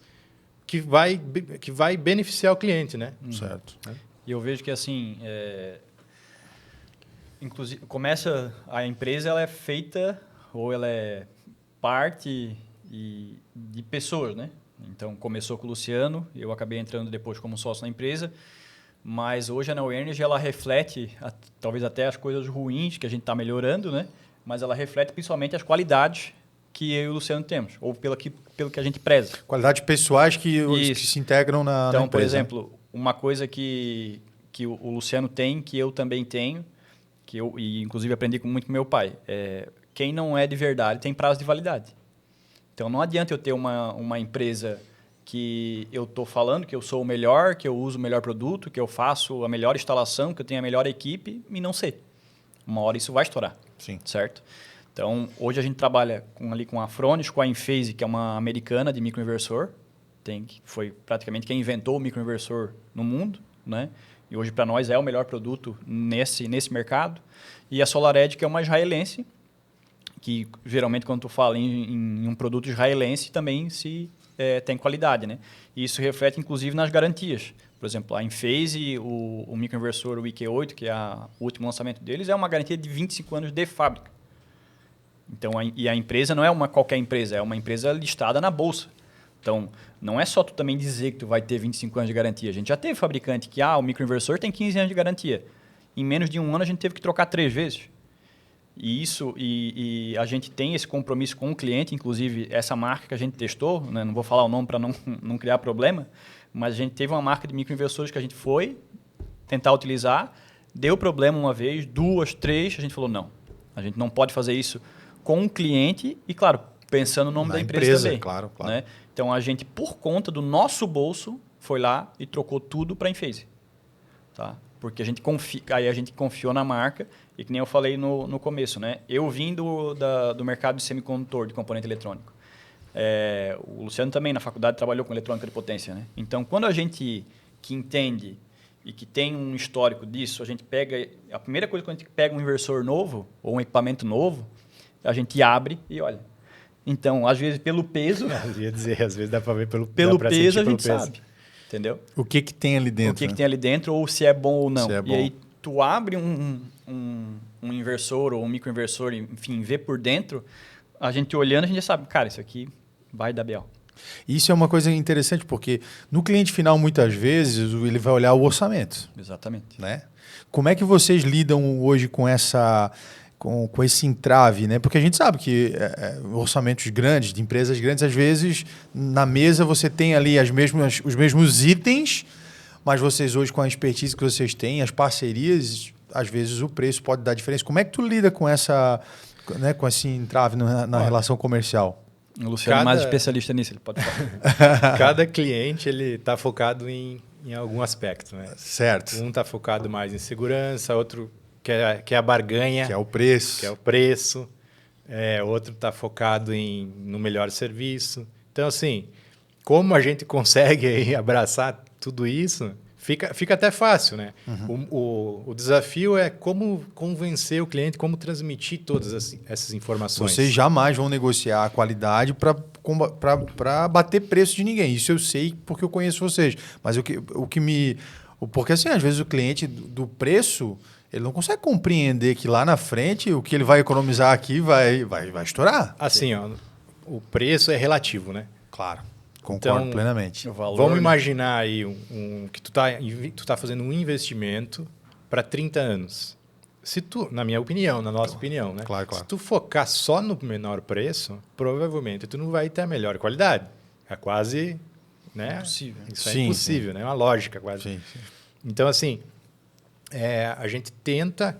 que vai beneficiar o cliente, né? Certo. E eu vejo que, assim, inclusive, a empresa ela é feita ou ela é parte de pessoas, né? Então, começou com o Luciano, eu acabei entrando depois como sócio na empresa, mas hoje a Neo Energy ela reflete, talvez até as coisas ruins que a gente está melhorando, né? Mas ela reflete principalmente as qualidades que eu e o Luciano temos, ou pelo que a gente preza. Qualidades pessoais que se integram na Então, empresa. por exemplo, uma coisa que o Luciano tem, que eu também tenho, e inclusive aprendi muito com meu pai, quem não é de verdade tem prazo de validade. Então, não adianta eu ter uma empresa que eu estou falando que eu sou o melhor, que eu uso o melhor produto, que eu faço a melhor instalação, que eu tenho a melhor equipe e não sei. Uma hora isso vai estourar. Sim. Certo? Então, hoje a gente trabalha com a Fronius, com a Enphase, que é uma americana de microinversor. Foi praticamente quem inventou o microinversor no mundo, né? E hoje, para nós, é o melhor produto nesse mercado. E a SolarEdge, que é uma israelense, que geralmente quando tu fala em um produto israelense também tem qualidade, né? E isso reflete inclusive nas garantias. Por exemplo, a Enphase, o microinversor, o IQ8, que é o último lançamento deles, é uma garantia de 25 anos de fábrica. Então, a empresa não é qualquer empresa, é uma empresa listada na bolsa. Então, não é só tu também dizer que tu vai ter 25 anos de garantia. A gente já teve fabricante que o microinversor tem 15 anos de garantia. Em menos de um ano a gente teve que trocar 3 vezes. E a gente tem esse compromisso com o cliente, inclusive essa marca que a gente testou, né? Não vou falar o nome para não criar problema, mas a gente teve uma marca de microinversores que a gente foi tentar utilizar, deu problema uma vez, 2, 3, a gente falou não, a gente não pode fazer isso com o cliente e, claro, pensando no nome da empresa também. Claro. Né? Então, a gente, por conta do nosso bolso, foi lá e trocou tudo para a Enphase. Tá? Porque a gente confiou na marca e que nem eu falei no começo, né? Eu vim do mercado de semicondutor, de componente eletrônico. O Luciano também na faculdade trabalhou com eletrônica de potência, né? Então, quando a gente que entende e que tem um histórico disso, a primeira coisa quando a gente pega um inversor novo ou um equipamento novo, a gente abre e olha. Então, às vezes pelo peso, Eu ia dizer, às vezes dá para ver pelo peso a gente sabe. Entendeu? O que tem ali dentro. O que tem ali dentro, ou se é bom ou não. Se é bom. E aí, tu abre um inversor ou um microinversor, enfim, vê por dentro, a gente olhando, a gente já sabe, cara, isso aqui vai dar B.O. Isso é uma coisa interessante, porque no cliente final, muitas vezes, ele vai olhar o orçamento. Exatamente. Né? Como é que vocês lidam hoje com esse entrave, né? Porque a gente sabe que orçamentos grandes, de empresas grandes, às vezes, na mesa você tem ali os mesmos itens, mas vocês hoje, com a expertise que vocês têm, as parcerias, às vezes o preço pode dar diferença. Como é que tu lida com com esse entrave na relação comercial? O Luciano é mais especialista nisso, ele pode falar. Cada cliente está focado em algum aspecto, né? Certo. Um está focado mais em segurança, outro quer a barganha. Que é o preço. Outro está focado no melhor serviço. Então, assim, como a gente consegue aí abraçar tudo isso, fica até fácil, né? O desafio é como convencer o cliente, como transmitir todas essas informações. Vocês jamais vão negociar a qualidade para bater preço de ninguém. Isso eu sei porque eu conheço vocês. Mas porque assim, às vezes o cliente do preço, ele não consegue compreender que lá na frente o que ele vai economizar aqui vai estourar. Assim, o preço é relativo, né? Claro, concordo plenamente. Vamos imaginar aí que tu tá fazendo um investimento para 30 anos. Se tu, na nossa opinião, né? Claro. Se tu focar só no menor preço, provavelmente tu não vai ter a melhor qualidade. É quase, né? Impossível. Isso é impossível, né? É uma lógica quase. Sim. Então, assim, a gente tenta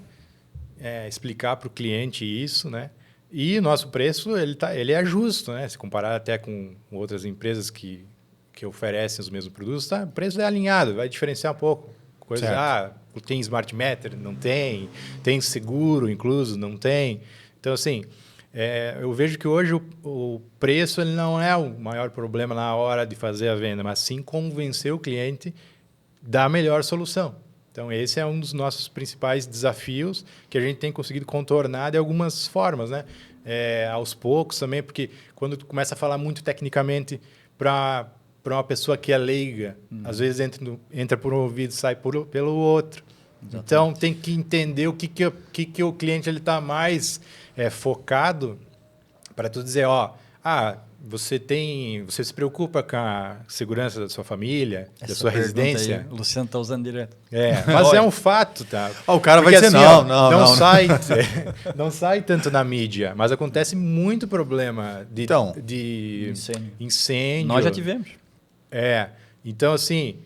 explicar para o cliente isso, né? E o nosso preço ele é justo, né? Se comparar até com outras empresas que oferecem os mesmos produtos, o preço é alinhado, vai diferenciar um pouco. Tem smart meter? Não tem. Tem seguro incluso? Não tem. Então, assim, eu vejo que hoje o preço ele não é o maior problema na hora de fazer a venda, mas sim convencer o cliente da melhor solução. Então, esse é um dos nossos principais desafios que a gente tem conseguido contornar de algumas formas, né? Aos poucos também, porque quando tu começa a falar muito tecnicamente para uma pessoa que é leiga, às vezes entra por um ouvido e sai pelo outro. Exatamente. Então, tem que entender o que o cliente está mais focado para tu dizer, você se preocupa com a segurança da sua família, da sua residência? Aí, o Luciano está usando direto. Mas é um fato, tá? O cara porque, vai dizer não. Não sai tanto na mídia, mas acontece muito problema de incêndio. Nós já tivemos. Então, assim,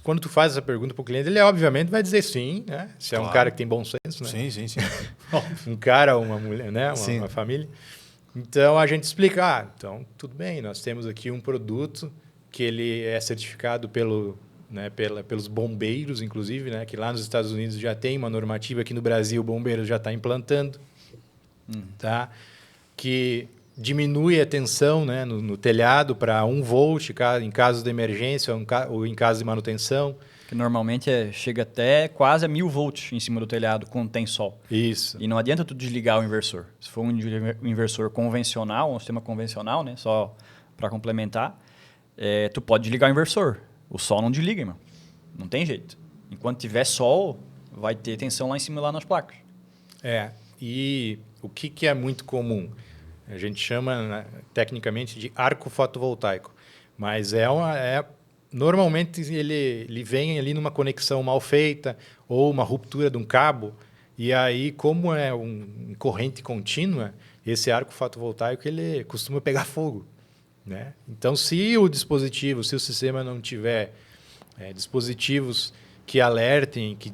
quando tu faz essa pergunta para o cliente, ele obviamente vai dizer sim, né? Se é um cara que tem bom senso, né? Sim. Um cara ou uma mulher, né? Uma família. Então, a gente explica, então, tudo bem, nós temos aqui um produto que ele é certificado pelos bombeiros, inclusive, né? Que lá nos Estados Unidos já tem uma normativa, aqui no Brasil o bombeiro já está implantando, tá? Que diminui a tensão, né, no telhado para 1 volt em caso de emergência ou em caso de manutenção. Que normalmente chega até quase a 1000 volts em cima do telhado quando tem sol. Isso. E não adianta tu desligar o inversor. Se for um inversor convencional, um sistema convencional, né, só para complementar, tu pode desligar o inversor. O sol não desliga, irmão. Não tem jeito. Enquanto tiver sol, vai ter tensão lá em cima, lá nas placas. E o que é muito comum? A gente chama, né, tecnicamente de arco fotovoltaico. Mas normalmente ele vem ali numa conexão mal feita ou uma ruptura de um cabo. E aí, como é uma corrente contínua, esse arco fotovoltaico ele costuma pegar fogo, né? Então, se o sistema não tiver dispositivos que alertem, que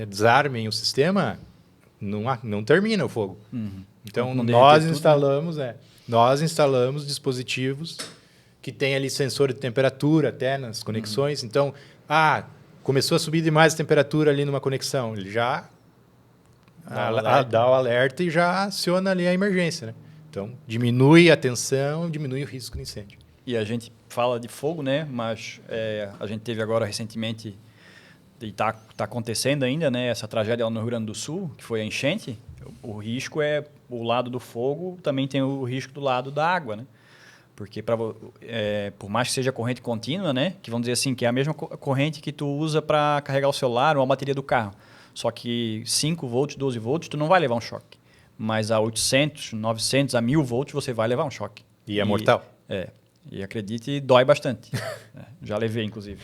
desarmem o sistema, não termina o fogo. Então, nós instalamos dispositivos que tem ali sensor de temperatura até nas conexões. Então, começou a subir demais a temperatura ali numa conexão. Ele já dá o alerta e já aciona ali a emergência, né? Então, diminui a tensão, diminui o risco de incêndio. E a gente fala de fogo, né? Mas a gente teve agora recentemente, e está acontecendo ainda, né? Essa tragédia lá no Rio Grande do Sul, que foi a enchente. O risco o lado do fogo, também tem o risco do lado da água, né? Porque por mais que seja corrente contínua, né, que vamos dizer assim, que é a mesma corrente que tu usa para carregar o celular ou a bateria do carro. Só que 5 volts, 12 volts, tu não vai levar um choque. Mas a 800, 900, a 1000 volts, você vai levar um choque. E é mortal. E acredite, dói bastante. Já levei, inclusive.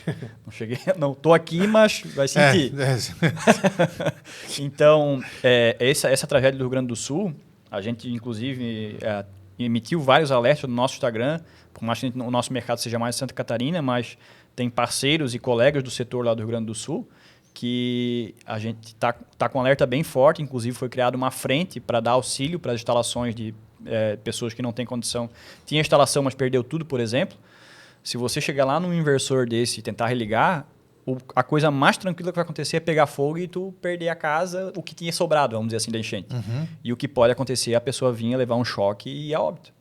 Não estou aqui, mas vai sentir. Então, essa tragédia do Rio Grande do Sul, a gente, inclusive, emitiu vários alertas no nosso Instagram, por mais que o nosso mercado seja mais Santa Catarina, mas tem parceiros e colegas do setor lá do Rio Grande do Sul que a gente está com um alerta bem forte. Inclusive, foi criada uma frente para dar auxílio para as instalações de pessoas que não têm condição. Tinha instalação, mas perdeu tudo, por exemplo. Se você chegar lá num inversor desse e tentar religar, a coisa mais tranquila que vai acontecer é pegar fogo e tu perder a casa, o que tinha sobrado, vamos dizer assim, da enchente. E o que pode acontecer é a pessoa vir levar um choque e ir a óbito.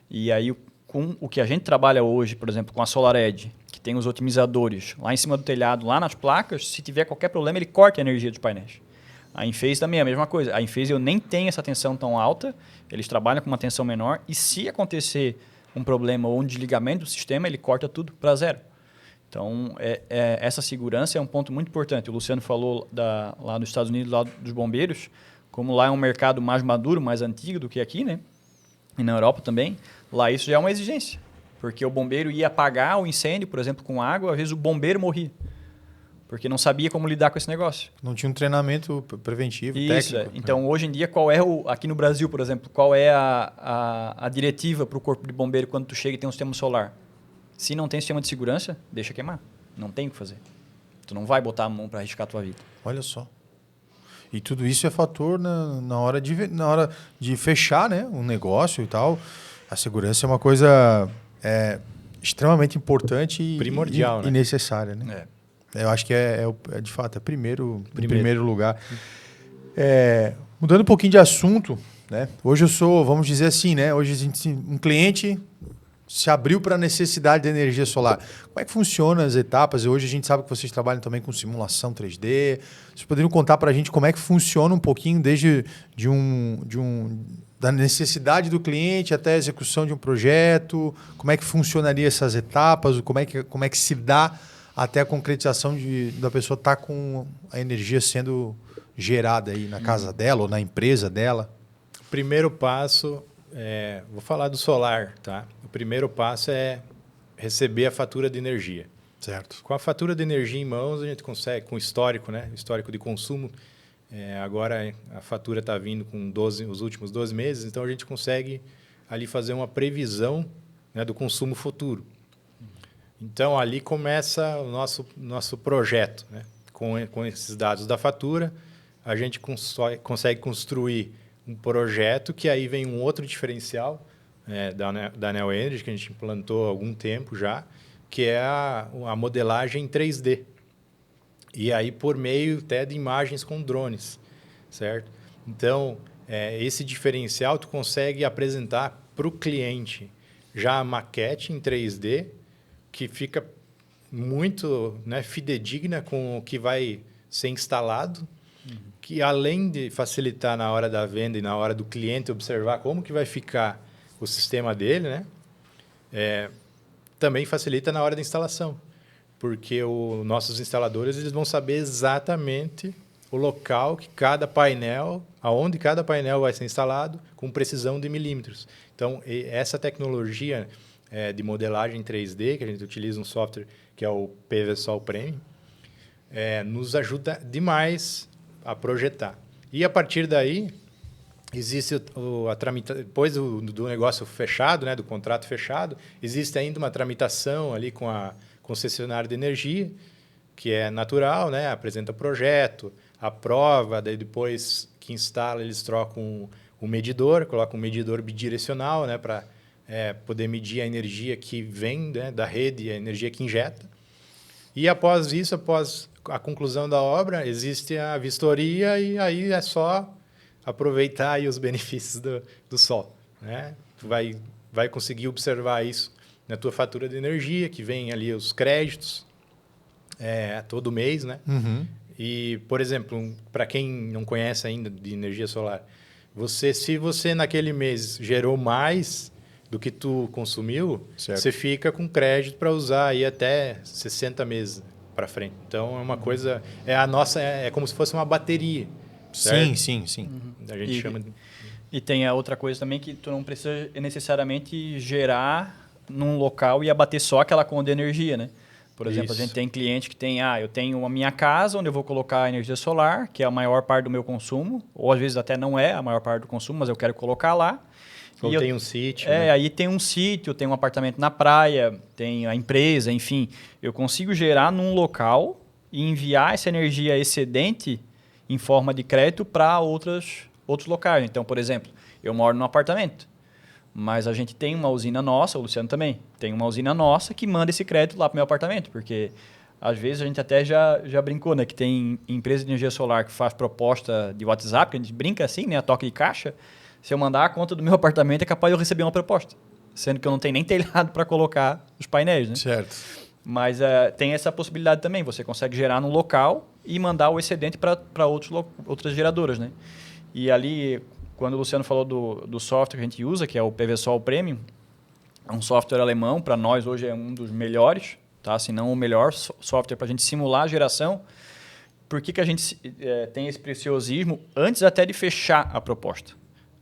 E aí, com o que a gente trabalha hoje, por exemplo, com a SolarEdge, que tem os otimizadores lá em cima do telhado, lá nas placas, se tiver qualquer problema, ele corta a energia dos painéis. A Enphase também é a mesma coisa. A Enphase eu nem tenho essa tensão tão alta, eles trabalham com uma tensão menor, e se acontecer um problema ou um desligamento do sistema, ele corta tudo para zero. Então, essa segurança é um ponto muito importante. O Luciano falou lá nos Estados Unidos, lá dos bombeiros, como lá é um mercado mais maduro, mais antigo do que aqui, né? E na Europa também, lá isso já é uma exigência. Porque o bombeiro ia apagar o incêndio, por exemplo, com água, às vezes o bombeiro morria. Porque não sabia como lidar com esse negócio. Não tinha um treinamento preventivo, isso, técnico. Então, hoje em dia, aqui no Brasil, por exemplo, qual é a diretiva para o corpo de bombeiro quando tu chega e tem um sistema solar? Se não tem sistema de segurança, deixa queimar. Não tem o que fazer. Tu não vai botar a mão para arriscar a tua vida. Olha só. E tudo isso é fator na hora de fechar, né, um negócio e tal. A segurança é uma coisa extremamente importante primordial, e necessária, né? Eu acho que de fato, em primeiro lugar. Mudando um pouquinho de assunto, né? Hoje eu sou, vamos dizer assim, né? Hoje um cliente se abriu para a necessidade de energia solar. Como é que funcionam as etapas? Hoje a gente sabe que vocês trabalham também com simulação 3D. Vocês poderiam contar para a gente como é que funciona um pouquinho desde da necessidade do cliente até a execução de um projeto? Como é que funcionaria essas etapas? Como é que se dá até a concretização da pessoa estar com a energia sendo gerada aí na casa dela ou na empresa dela? O primeiro passo, vou falar do solar, tá? O primeiro passo é receber a fatura de energia. Certo. Com a fatura de energia em mãos, a gente consegue, com histórico, né? Histórico de consumo. Agora a fatura está vindo com os últimos 12 meses, então a gente consegue ali fazer uma previsão, né, do consumo futuro. Então ali começa o nosso projeto, né? Com esses dados da fatura, a gente consegue construir um projeto que aí vem um outro diferencial da Neo Energy, que a gente implantou há algum tempo já, que é a modelagem em 3D. E aí por meio até de imagens com drones, certo? Então, esse diferencial tu consegue apresentar para o cliente já a maquete em 3D, que fica muito, né, fidedigna com o que vai ser instalado, que além de facilitar na hora da venda e na hora do cliente observar como que vai ficar o sistema dele, né, também facilita na hora da instalação, porque os nossos instaladores eles vão saber exatamente o local que cada painel, aonde cada painel vai ser instalado, com precisão de milímetros. Então, essa tecnologia de modelagem 3D, que a gente utiliza um software que é o PVSol Premium, nos ajuda demais a projetar. E a partir daí, existe a tramitação, depois do negócio fechado, né, do contrato fechado, existe ainda uma tramitação ali com a concessionária de energia, que é natural, né, apresenta projeto, aprova, daí depois que instala, eles trocam o medidor, colocam um medidor bidirecional, né, para poder medir a energia que vem, né, da rede e a energia que injeta. E após isso, após a conclusão da obra, existe a vistoria e aí é só aproveitar aí os benefícios do sol, né? Tu vai conseguir observar isso na tua fatura de energia, que vem ali os créditos todo mês, né? Uhum. E, por exemplo, para quem não conhece ainda de energia solar, se você naquele mês gerou mais do que tu consumiu, certo, você fica com crédito para usar aí até 60 meses para frente. Então, é uma coisa... É como se fosse uma bateria. Certo? Sim. Uhum. A gente chama de... E tem a outra coisa também que tu não precisa necessariamente gerar num local e abater só aquela conta de energia, né? Por exemplo, Isso. a gente tem cliente que tem, eu tenho a minha casa onde eu vou colocar a energia solar, que é a maior parte do meu consumo, ou às vezes até não é a maior parte do consumo, mas eu quero colocar lá. Ou tem um sítio. Né? Aí tem um sítio, tem um apartamento na praia, tem a empresa, enfim. Eu consigo gerar num local e enviar essa energia excedente em forma de crédito para outros locais. Então, por exemplo, eu moro num apartamento, mas a gente tem uma usina nossa, o Luciano também, tem uma usina nossa que manda esse crédito lá para o meu apartamento, porque às vezes a gente até já brincou, né, que tem empresa de energia solar que faz proposta de WhatsApp, que a gente brinca assim, né, a toque de caixa. Se eu mandar a conta do meu apartamento, é capaz de eu receber uma proposta, sendo que eu não tenho nem telhado para colocar os painéis, né? Certo. Mas tem essa possibilidade também. Você consegue gerar num local e mandar o excedente para outras geradoras, né? E ali, quando o Luciano falou do software que a gente usa, que é o PVSol Premium, é um software alemão, para nós hoje é um dos melhores, tá? Se não o melhor software para a gente simular a geração. Por que a gente tem esse preciosismo antes até de fechar a proposta?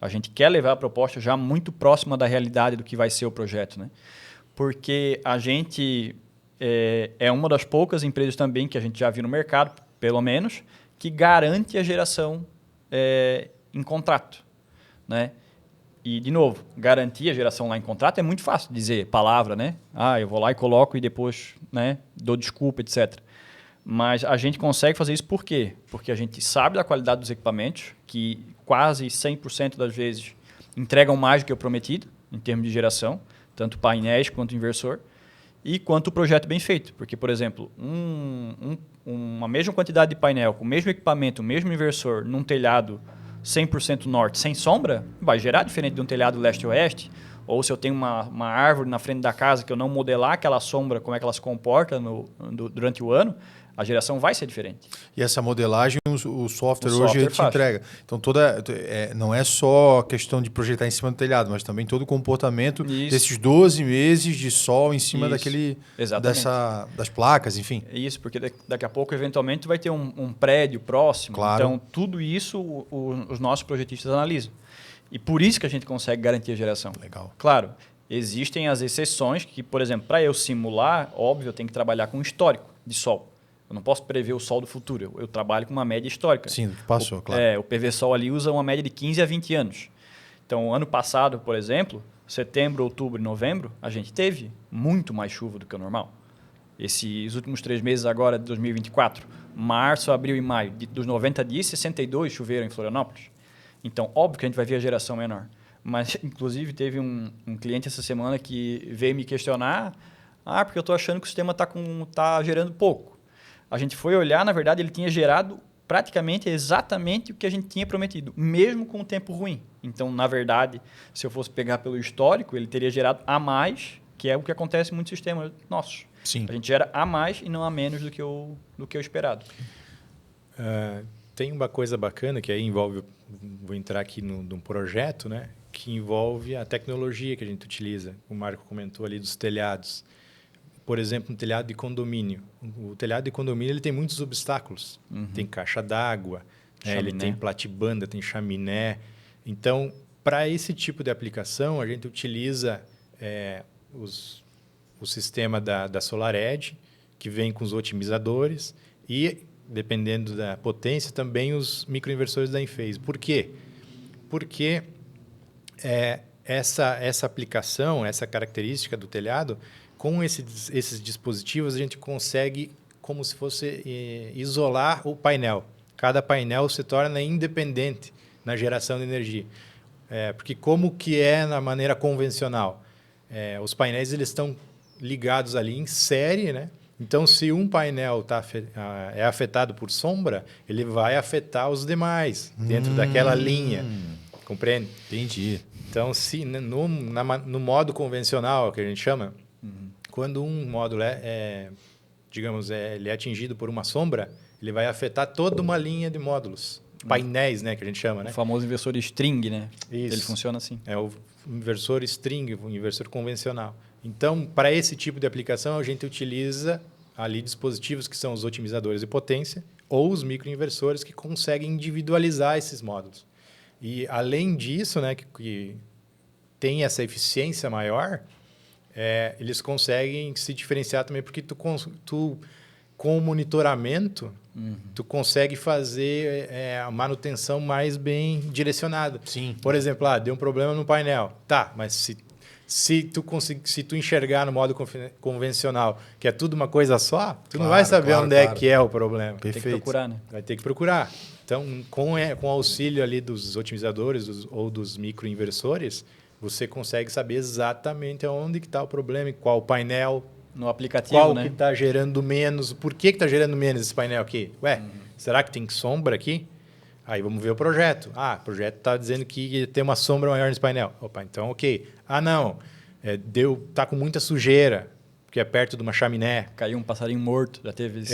A gente quer levar a proposta já muito próxima da realidade do que vai ser o projeto, né? Porque a gente é uma das poucas empresas também que a gente já viu no mercado, pelo menos, que garante a geração em contrato, né? E, de novo, garantir a geração lá em contrato é muito fácil dizer, palavra, né? Eu vou lá e coloco e depois, né, dou desculpa, etc. Mas a gente consegue fazer isso por quê? Porque a gente sabe da qualidade dos equipamentos, que quase 100% das vezes entregam mais do que o prometido, em termos de geração, tanto painéis quanto inversor, e quanto o projeto bem feito. Porque, por exemplo, uma mesma quantidade de painel, com o mesmo equipamento, o mesmo inversor, num telhado 100% norte, sem sombra, vai gerar diferente de um telhado leste-oeste. Ou se eu tenho uma árvore na frente da casa que eu não modelar aquela sombra, como é que ela se comporta durante o ano, a geração vai ser diferente. E essa modelagem, o software hoje te entrega. Então, não é só questão de projetar em cima do telhado, mas também todo o comportamento desses 12 meses de sol em cima das placas, enfim. Isso, porque daqui a pouco, eventualmente, vai ter um prédio próximo. Claro. Então, tudo isso os nossos projetistas analisam. E por isso que a gente consegue garantir a geração. Legal. Claro, existem as exceções que, por exemplo, para eu simular, óbvio, eu tenho que trabalhar com um histórico de sol. Eu não posso prever o sol do futuro. Eu trabalho com uma média histórica. Sim, do que passou, claro. O PV-Sol ali usa uma média de 15 a 20 anos. Então, ano passado, por exemplo, setembro, outubro e novembro, a gente teve muito mais chuva do que o normal. Esses últimos 3 meses agora de 2024, março, abril e maio, dos 90 dias, 62 choveram em Florianópolis. Então, óbvio que a gente vai ver a geração menor. Mas, inclusive, teve um cliente essa semana que veio me questionar, porque eu estou achando que o sistema está gerando pouco. A gente foi olhar, na verdade, ele tinha gerado praticamente exatamente o que a gente tinha prometido, mesmo com o tempo ruim. Então, na verdade, se eu fosse pegar pelo histórico, ele teria gerado a mais, que é o que acontece em muitos sistemas nossos. Sim. A gente gera a mais e não a menos do que o esperado. Tem uma coisa bacana que aí envolve, vou entrar aqui num projeto, né, que envolve a tecnologia que a gente utiliza. O Marco comentou ali dos telhados. Por exemplo, um telhado de condomínio. O telhado de condomínio ele tem muitos obstáculos. Uhum. Tem caixa d'água, ele tem platibanda, tem chaminé. Então, para esse tipo de aplicação, a gente utiliza o sistema da SolarEdge, que vem com os otimizadores, e, dependendo da potência, também os microinversores da Enphase. Por quê? Porque essa aplicação, essa característica do telhado, com esses dispositivos, a gente consegue, como se fosse isolar o painel. Cada painel se torna independente na geração de energia. Porque como que é na maneira convencional? Os painéis eles estão ligados ali em série, né? Então, se um painel é afetado por sombra, ele vai afetar os demais dentro daquela linha. Compreende? Entendi. Então, se no modo convencional, que a gente chama, quando um módulo ele é atingido por uma sombra, ele vai afetar toda uma linha de módulos. Painéis, né, que a gente chama, né? O famoso inversor string, né? Isso. Ele funciona assim. É o inversor string, o inversor convencional. Então, para esse tipo de aplicação, a gente utiliza ali dispositivos que são os otimizadores de potência ou os microinversores que conseguem individualizar esses módulos. E, além disso, né, que tem essa eficiência maior, eles conseguem se diferenciar também porque tu com o monitoramento, tu consegue fazer a manutenção mais bem direcionada. Sim. Por exemplo, deu um problema no painel. Tá, mas se tu enxergar no modo convencional, que é tudo uma coisa só, tu não vai saber onde é que é o problema. Perfeito. Tem que procurar, né? Vai ter que procurar. Então, com o auxílio ali dos otimizadores ou dos microinversores, você consegue saber exatamente onde que está o problema, qual painel, no aplicativo, qual que está gerando menos, por que está gerando menos esse painel aqui? Será que tem sombra aqui? Aí vamos ver o projeto. O projeto está dizendo que tem uma sombra maior nesse painel. Opa, então ok. Não, tá com muita sujeira, porque é perto de uma chaminé. Caiu um passarinho morto, já teve isso.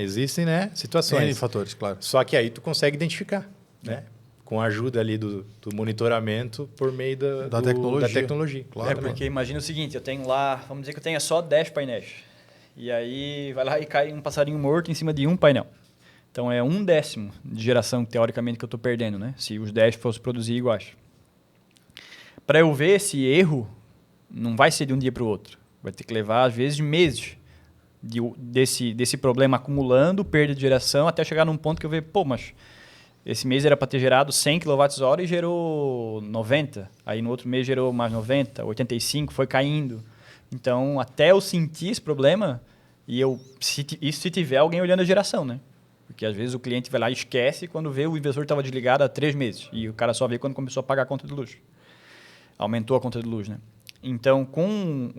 Existem, né, situações. Tem fatores, claro. Só que aí tu consegue identificar, né? Com a ajuda ali do monitoramento por meio da tecnologia. Claro, porque imagina o seguinte, eu tenho lá, vamos dizer que eu tenha só 10 painéis. E aí vai lá e cai um passarinho morto em cima de um painel. Então, é 1/10 de geração, teoricamente, que eu estou perdendo, né? Se os 10 fossem produzir iguais. Para eu ver esse erro, não vai ser de um dia para o outro. Vai ter que levar, às vezes, meses desse problema acumulando, perda de geração, até chegar num ponto que eu vejo, mas esse mês era para ter gerado 100 kWh e gerou 90. Aí no outro mês gerou mais 90, 85, foi caindo. Então, até eu sentir esse problema, se tiver alguém olhando a geração, né? Porque às vezes o cliente vai lá e esquece quando vê o inversor estava desligado há 3 meses. E o cara só vê quando começou a pagar a conta de luz. Aumentou a conta de luz, né? Então, com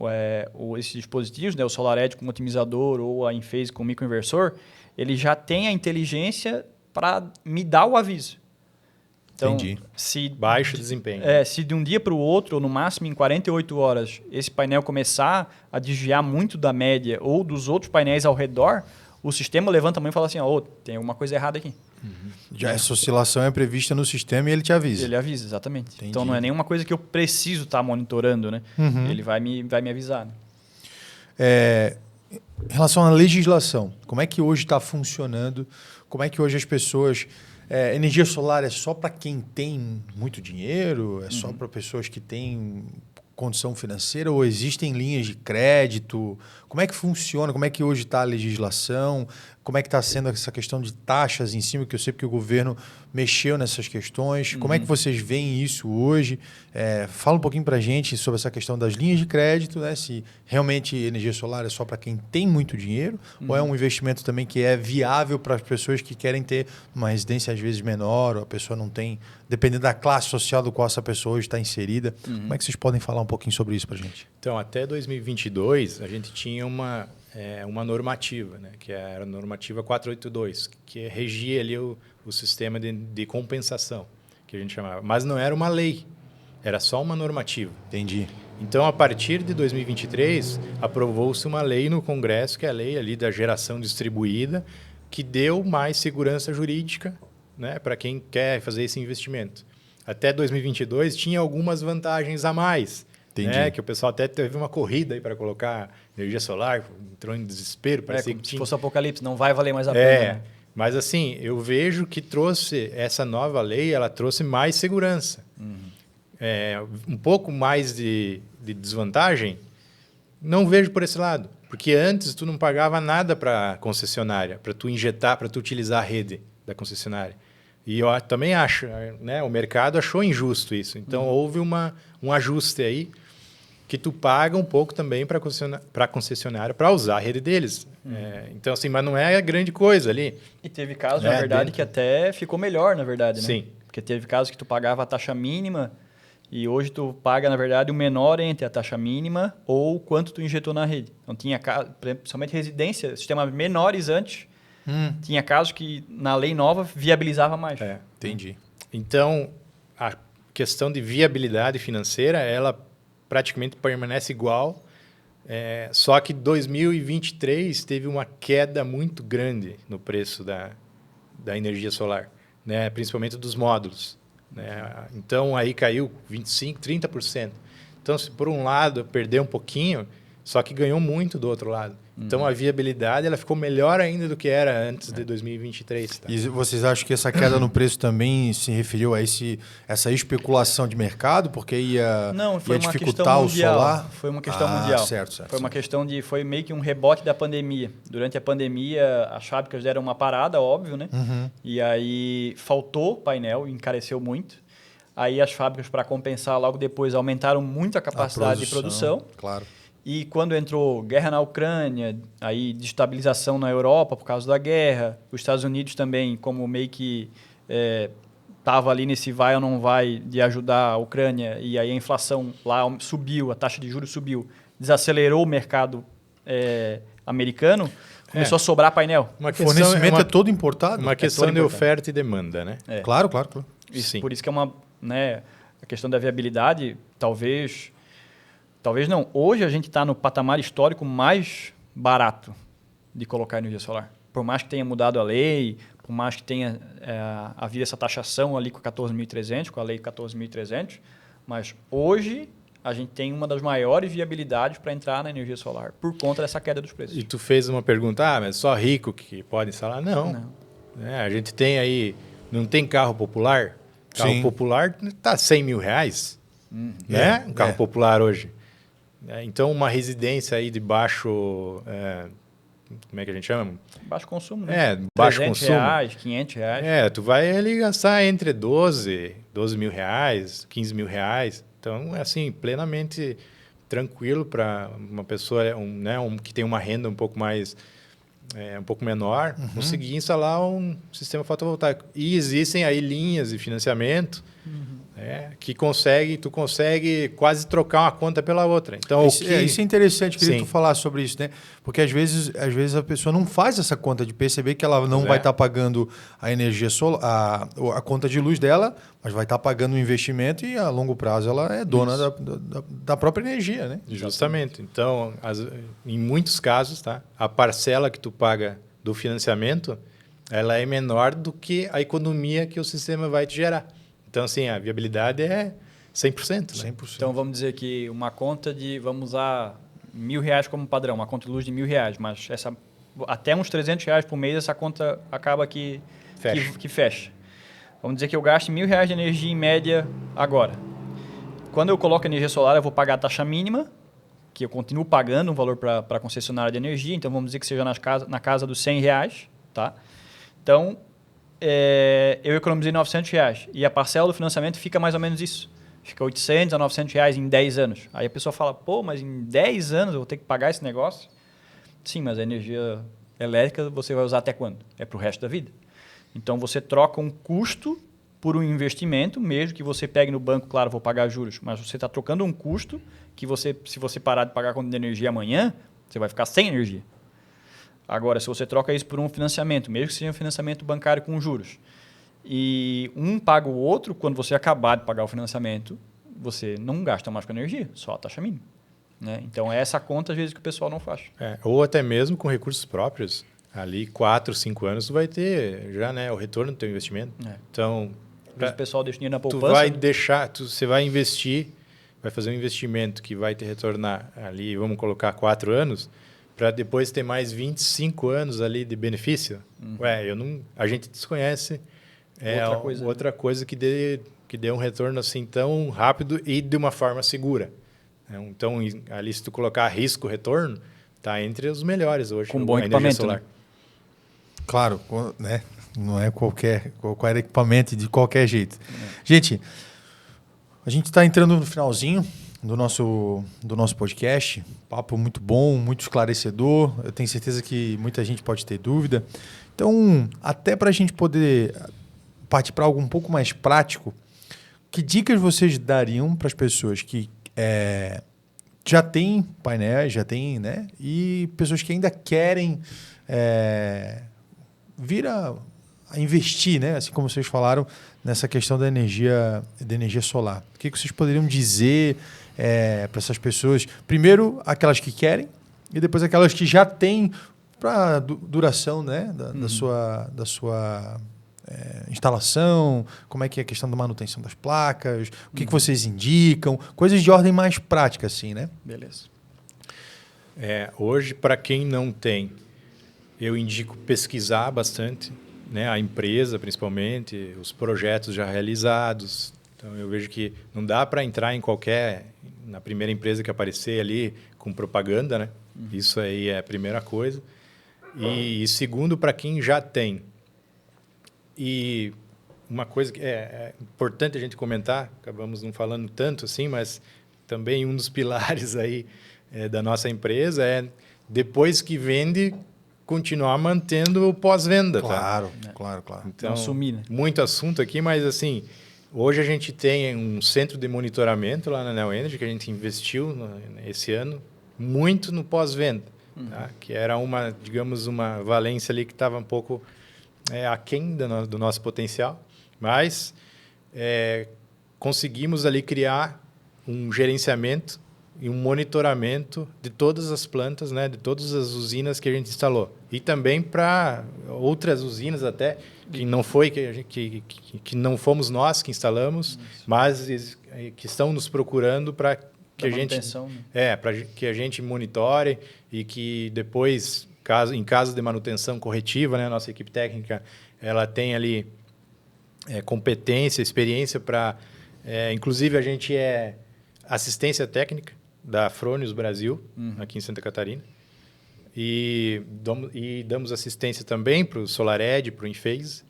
esses dispositivos, né, o SolarEdge com otimizador ou a Enphase com microinversor, ele já tem a inteligência para me dar o aviso. Então, Entendi. Baixo desempenho. Se de um dia para o outro, ou no máximo em 48 horas, esse painel começar a desviar muito da média ou dos outros painéis ao redor, o sistema levanta a mão e fala assim, tem alguma coisa errada aqui. Já essa oscilação é prevista no sistema e ele te avisa. Ele avisa, exatamente. Entendi. Então não é nenhuma coisa que eu preciso estar monitorando, né? Ele vai me avisar. Né? Em relação à legislação, como é que hoje está funcionando? Como é que hoje as pessoas... energia solar é só para quem tem muito dinheiro? É só para pessoas que têm condição financeira? Ou existem linhas de crédito? Como é que funciona? Como é que hoje está a legislação? Como é que está sendo essa questão de taxas em cima? Que eu sei que o governo mexeu nessas questões. Como é que vocês veem isso hoje? Fala um pouquinho para a gente sobre essa questão das linhas de crédito, né? Se realmente energia solar é só para quem tem muito dinheiro ou é um investimento também que é viável para as pessoas que querem ter uma residência às vezes menor ou a pessoa não tem, dependendo da classe social do qual essa pessoa hoje está inserida. Como é que vocês podem falar um pouquinho sobre isso para a gente? Então, até 2022, a gente tinha uma normativa, né, que era a normativa 482, que regia ali o sistema de compensação, que a gente chamava. Mas não era uma lei, era só uma normativa. Entendi. Então, a partir de 2023, aprovou-se uma lei no Congresso, que é a lei ali da geração distribuída, que deu mais segurança jurídica, né, para quem quer fazer esse investimento. Até 2022, tinha algumas vantagens a mais. Né, que o pessoal até teve uma corrida aí para colocar energia solar, entrou em desespero. Parecia que se fosse apocalipse, não vai valer mais a pena. Né? Mas assim, eu vejo que trouxe essa nova lei, ela trouxe mais segurança. Um pouco mais de desvantagem, não vejo por esse lado. Porque antes tu não pagava nada para a concessionária, para tu injetar, para tu utilizar a rede da concessionária. E eu também acho, né, o mercado achou injusto isso. Então, houve um ajuste aí que tu paga um pouco também para a concessionária para usar a rede deles. Então, assim, mas não é grande coisa ali. E teve casos, na verdade, que até ficou melhor, na verdade, né? Sim. Porque teve casos que tu pagava a taxa mínima e hoje tu paga, na verdade, o menor entre a taxa mínima ou quanto tu injetou na rede. Então, tinha casos, principalmente residência, sistemas menores antes, tinha casos que, na lei nova, viabilizava mais. Entendi. Então, a questão de viabilidade financeira, ela praticamente permanece igual, só que 2023 teve uma queda muito grande no preço da energia solar, né? Principalmente dos módulos. Né? Então, aí caiu 25%, 30%. Então, se por um lado perdeu um pouquinho, só que ganhou muito do outro lado. Então, a viabilidade ela ficou melhor ainda do que era antes de 2023. Tá? E vocês acham que essa queda no preço também se referiu a essa especulação de mercado? Porque ia dificultar o solar? Foi uma questão mundial. Certo. Foi uma questão foi meio que um rebote da pandemia. Durante a pandemia, as fábricas deram uma parada, óbvio, né? E aí faltou painel, encareceu muito. Aí as fábricas, para compensar, logo depois aumentaram muito a capacidade de produção. Claro. E quando entrou guerra na Ucrânia, aí destabilização na Europa por causa da guerra, os Estados Unidos também, como meio que estava ali nesse vai ou não vai de ajudar a Ucrânia, e aí a inflação lá subiu, a taxa de juros subiu, desacelerou o mercado americano, começou a sobrar painel. O fornecimento é todo importado? Uma questão de oferta e demanda, né? Claro. Isso, por isso que é a questão da viabilidade, talvez não. Hoje a gente está no patamar histórico mais barato de colocar energia solar. Por mais que tenha mudado a lei, por mais que tenha havido essa taxação ali com a 14.300, com a lei 14.300, mas hoje a gente tem uma das maiores viabilidades para entrar na energia solar por conta dessa queda dos preços. E tu fez uma pergunta, mas só rico que pode instalar? Não. A gente tem aí, não tem carro popular? Carro popular está R$100 mil, né? Um carro popular hoje. Então, uma residência aí de baixo... como é que a gente chama? Baixo consumo, né? Baixo consumo. R$300, R$500. Tu vai ali gastar entre 12 mil reais, 15 mil reais. Então, assim, plenamente tranquilo para uma pessoa que tem uma renda um pouco mais... um pouco menor, conseguir instalar um sistema fotovoltaico. E existem aí linhas de financiamento tu consegue quase trocar uma conta pela outra. Então, isso é interessante, queria Sim. tu falar sobre isso, né? Porque às vezes a pessoa não faz essa conta de perceber que ela não vai estar pagando a energia solar, a conta de luz dela, mas vai estar pagando um investimento e a longo prazo ela é dona da própria energia, né? Justamente. Então, em muitos casos, tá? A parcela que tu paga do financiamento, ela é menor do que a economia que o sistema vai te gerar. Então, assim, a viabilidade é 100%. Né? 100%. Então, vamos dizer que uma conta vamos usar R$1.000 como padrão, uma conta de luz de R$1.000, mas até uns R$300 por mês essa conta acaba que fecha. Vamos dizer que eu gasto R$1.000 de energia em média agora. Quando eu coloco energia solar, eu vou pagar a taxa mínima, que eu continuo pagando um valor para a concessionária de energia, então vamos dizer que seja na casa dos R$100, tá? Então, eu economizei R$900 e a parcela do financiamento fica mais ou menos isso. Fica R$800 a R$900 em 10 anos. Aí a pessoa fala, pô, mas em 10 anos eu vou ter que pagar esse negócio? Sim, mas a energia elétrica você vai usar até quando? É para o resto da vida. Então, você troca um custo por um investimento, mesmo que você pegue no banco, claro, vou pagar juros, mas você está trocando um custo que se você parar de pagar a conta de energia amanhã, você vai ficar sem energia. Agora, se você troca isso por um financiamento, mesmo que seja um financiamento bancário com juros, e um paga o outro, quando você acabar de pagar o financiamento, você não gasta mais com energia, só a taxa mínima. Né? Então, é essa conta, às vezes, que o pessoal não faz. Ou até mesmo com recursos próprios, ali 4, 5 anos, tu vai ter já, né, o retorno do teu investimento. Então, o pessoal deixa dinheiro na poupança. Tu vai você vai investir, vai fazer um investimento que vai te retornar ali, vamos colocar 4 anos, para depois ter mais 25 anos ali de benefício. A gente desconhece outra coisa que dê um retorno assim tão rápido e de uma forma segura. Então, ali se tu colocar risco-retorno, tá entre os melhores hoje. Com bom equipamento solar. Né? Claro, né? Não é qualquer equipamento de qualquer jeito. Gente, a gente está entrando no finalzinho do nosso podcast. Papo muito bom, muito esclarecedor. Eu tenho certeza que muita gente pode ter dúvida. Então, até para a gente poder partir para algo um pouco mais prático, que dicas vocês dariam para as pessoas que já têm painéis, né? E pessoas que ainda querem vir a investir, né? Assim como vocês falaram, nessa questão da energia solar. O que vocês poderiam dizer para essas pessoas? Primeiro, aquelas que querem e depois aquelas que já têm para duração, né? da sua instalação, como é que é a questão da manutenção das placas, o que vocês indicam, coisas de ordem mais prática, assim, né? Beleza. Hoje, para quem não tem, eu indico pesquisar bastante, né? A empresa, principalmente, os projetos já realizados. Então, eu vejo que não dá para entrar na primeira empresa que aparecer ali com propaganda, né? Isso aí é a primeira coisa. E segundo, para quem já tem. E uma coisa que é importante a gente comentar, acabamos não falando tanto assim, mas também um dos pilares aí da nossa empresa depois que vende, continuar mantendo o pós-venda. Claro, tá? Claro. Então, não sumir, né? Muito assunto aqui, mas assim, hoje a gente tem um centro de monitoramento lá na Neo Energy, que a gente investiu esse ano, muito no pós-venda, tá? Que era uma valência ali que estava um pouco aquém do nosso potencial, mas conseguimos ali criar um gerenciamento e um monitoramento de todas as plantas, né, de todas as usinas que a gente instalou. E também para outras usinas até, que não fomos nós que instalamos, mas que estão nos procurando para que a gente monitore e que depois, em caso de manutenção corretiva, né, a nossa equipe técnica ela tem ali competência, experiência para... inclusive, a gente é assistência técnica da Fronius Brasil, aqui em Santa Catarina. E damos assistência também para o SolarEdge, para o Enphase.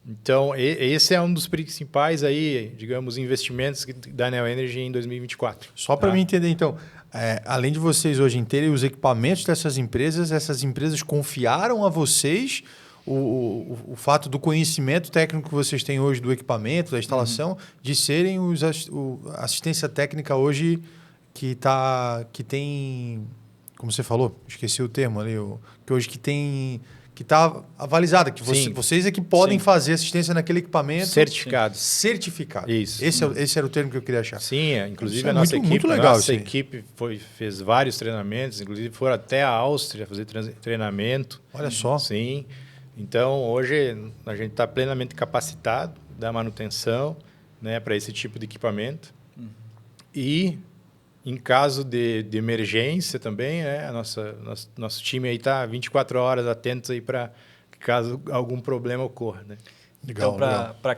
Então, esse é um dos principais aí, digamos, investimentos da Neo Energy em 2024. Só para mim entender, então, além de vocês hoje terem os equipamentos dessas empresas, essas empresas confiaram a vocês o fato do conhecimento técnico que vocês têm hoje do equipamento, da instalação, de serem a assistência técnica hoje que tem, como você falou, esqueci o termo ali, que hoje que está avalizada, que vocês é que podem fazer assistência naquele equipamento. Certificado. Certificado. Isso. Esse era o termo que eu queria achar. Sim, inclusive é a nossa muito legal, nossa equipe fez vários treinamentos, inclusive foram até a Áustria fazer treinamento. Olha só. Sim. Então, hoje a gente está plenamente capacitado da manutenção, né, para esse tipo de equipamento. E em caso de emergência também, né, nosso time aí está 24 horas atentos aí para caso algum problema ocorra. Né? Legal, então, para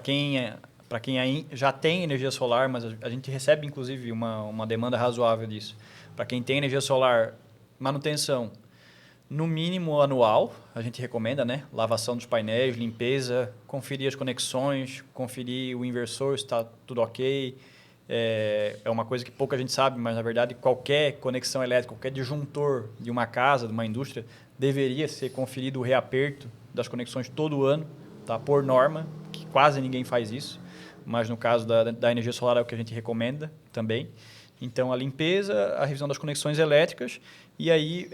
quem já tem energia solar, mas a gente recebe, inclusive, uma demanda razoável disso. Para quem tem energia solar, manutenção, no mínimo anual, a gente recomenda, né? Lavação dos painéis, limpeza, conferir as conexões, conferir o inversor se está tudo ok. É uma coisa que pouca gente sabe, mas, na verdade, qualquer conexão elétrica, qualquer disjuntor de uma casa, de uma indústria, deveria ser conferido o reaperto das conexões todo ano, tá? Por norma, que quase ninguém faz isso. Mas, no caso da energia solar, é o que a gente recomenda também. Então, a limpeza, a revisão das conexões elétricas e aí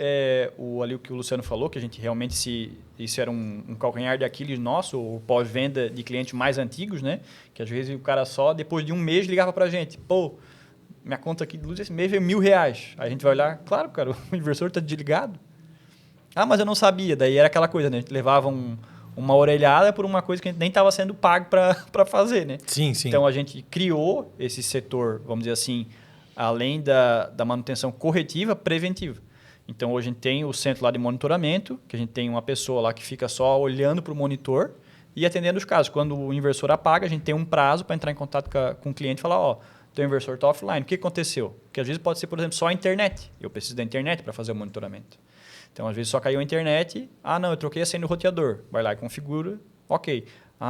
ali o que o Luciano falou, que a gente realmente isso era um calcanhar de Aquiles nosso, o pós-venda de clientes mais antigos, né? Que às vezes o cara só depois de um mês ligava para a gente, pô, minha conta aqui de luz esse mês veio R$1.000. Aí a gente vai olhar, claro, cara, o inversor está desligado. Ah, mas eu não sabia. Daí era aquela coisa, né? A gente levava uma orelhada por uma coisa que a gente nem estava sendo pago para fazer, né? Sim, sim. Então a gente criou esse setor, vamos dizer assim, além da manutenção corretiva, preventiva. Então, hoje a gente tem o centro lá de monitoramento, que a gente tem uma pessoa lá que fica só olhando para o monitor e atendendo os casos. Quando o inversor apaga, a gente tem um prazo para entrar em contato com o cliente e falar, ó, teu inversor está offline, o que aconteceu? Porque às vezes pode ser, por exemplo, só a internet. Eu preciso da internet para fazer o monitoramento. Então, às vezes só caiu a internet, não, eu troquei a senha do roteador. Vai lá e configura, ok.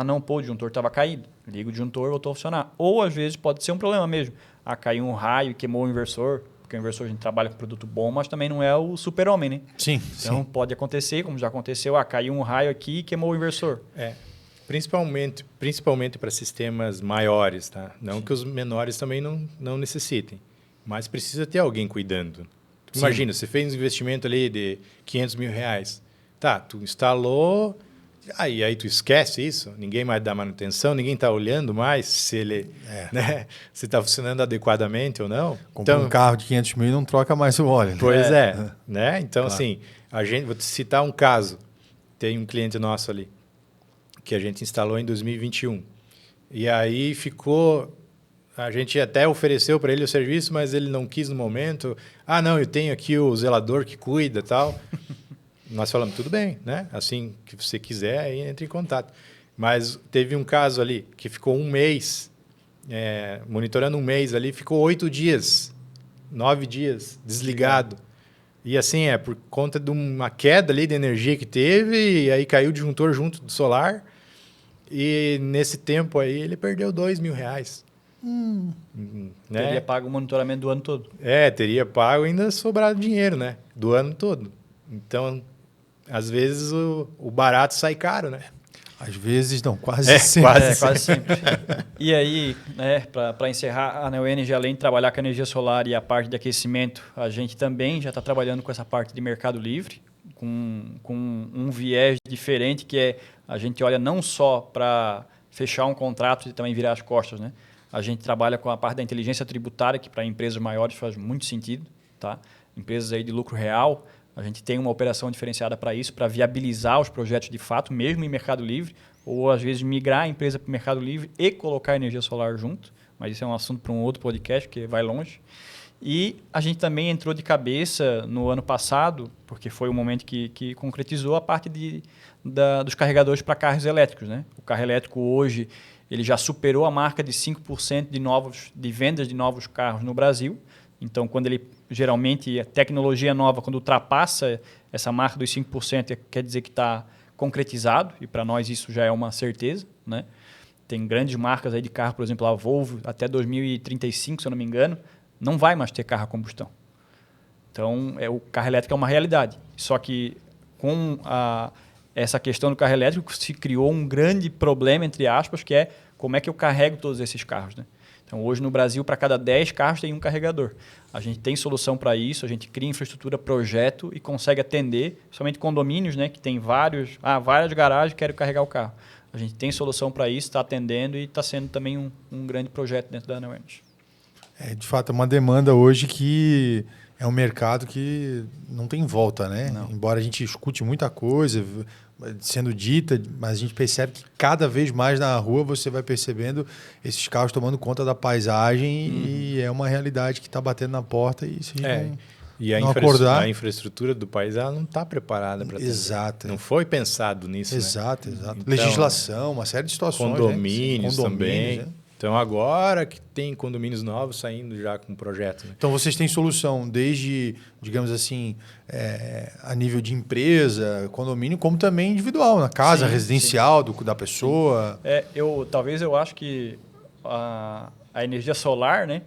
Não, pô, o disjuntor estava caído. Liga o disjuntor, voltou a funcionar. Ou, às vezes, pode ser um problema mesmo. Caiu um raio e queimou o inversor, porque o inversor a gente trabalha com produto bom, mas também não é o super-homem, né? Sim. Então, pode acontecer, como já aconteceu, caiu um raio aqui e queimou o inversor. Principalmente para sistemas maiores, tá? Não que os menores também não necessitem, mas precisa ter alguém cuidando. Imagina, você fez um investimento ali de R$500.000. Tá, tu instalou... Aí tu esquece isso, ninguém mais dá manutenção, ninguém está olhando mais se ele se está funcionando adequadamente ou não. Comprou um carro de 500 mil e não troca mais o óleo. Né? Pois né? Então, assim, vou te citar um caso. Tem um cliente nosso ali, que a gente instalou em 2021. E aí a gente até ofereceu para ele o serviço, mas ele não quis no momento. Não, eu tenho aqui o zelador que cuida e tal. Nós falamos, tudo bem, né? Assim que você quiser, aí entre em contato. Mas teve um caso ali que ficou um mês, monitorando um mês ali, ficou 8 dias, 9 dias desligado. E assim, por conta de uma queda ali de energia que teve, e aí caiu o disjuntor junto do solar. E nesse tempo aí ele perdeu R$2.000. Né? Teria pago o monitoramento do ano todo. Teria pago e ainda sobrado dinheiro, né? Do ano todo. Então... Às vezes o barato sai caro, né? Às vezes não, quase sempre. Quase sempre. E aí, para encerrar, a Neo Energy, além de trabalhar com a energia solar e a parte de aquecimento, a gente também já está trabalhando com essa parte de mercado livre, com um viés diferente, que a gente olha não só para fechar um contrato e também virar as costas, né? A gente trabalha com a parte da inteligência tributária, que para empresas maiores faz muito sentido, tá? Empresas aí de lucro real. A gente tem uma operação diferenciada para isso, para viabilizar os projetos de fato, mesmo em Mercado Livre, ou às vezes migrar a empresa para o Mercado Livre e colocar energia solar junto, mas isso é um assunto para um outro podcast, que vai longe. E a gente também entrou de cabeça no ano passado, porque foi o momento que concretizou a parte dos carregadores para carros elétricos, né? O carro elétrico hoje ele já superou a marca de 5% de vendas de novos carros no Brasil. Então, quando geralmente a tecnologia nova, quando ultrapassa essa marca dos 5%, quer dizer que está concretizado, e para nós isso já é uma certeza, né? Tem grandes marcas aí de carro, por exemplo, a Volvo, até 2035, se eu não me engano, não vai mais ter carro a combustão. Então, o carro elétrico é uma realidade. Só que com essa questão do carro elétrico, se criou um grande problema, entre aspas, que é como é que eu carrego todos esses carros, né? Então, hoje no Brasil, para cada 10 carros tem um carregador. A gente tem solução para isso, a gente cria infraestrutura, projeto e consegue atender, somente condomínios, né, que tem várias garagens, quero carregar o carro. A gente tem solução para isso, está atendendo e está sendo também um grande projeto dentro da Neo Energy. De fato, é uma demanda hoje que é um mercado que não tem volta, né? Não. Embora a gente escute muita coisa sendo dita, mas a gente percebe que cada vez mais na rua você vai percebendo esses carros tomando conta da paisagem e é uma realidade que está batendo na porta e se a gente E a, não acordar... a infraestrutura do país ela não está preparada para atender. Exato. Não foi pensado nisso. Exato, né? exato. Então, legislação, uma série de situações. Condomínios, né? também. Né? Então, agora que tem condomínios novos saindo já com projeto. Né? Então, vocês têm solução desde, digamos assim, a nível de empresa, condomínio, como também individual, na casa, residencial da pessoa. Talvez eu acho que a energia solar, né,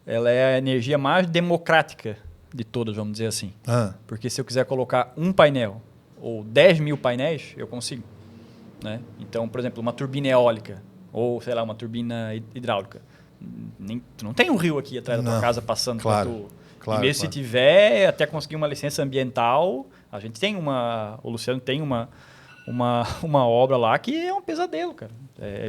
ela é a energia mais democrática de todas, vamos dizer assim. Porque se eu quiser colocar um painel ou 10 mil painéis, eu consigo. Né? Então, por exemplo, uma turbina eólica ou, sei lá, uma turbina hidráulica. Tu não tem um rio aqui atrás da tua casa passando para tu. E mesmo se tiver, até conseguir uma licença ambiental, a gente tem o Luciano tem uma obra lá que é um pesadelo, cara.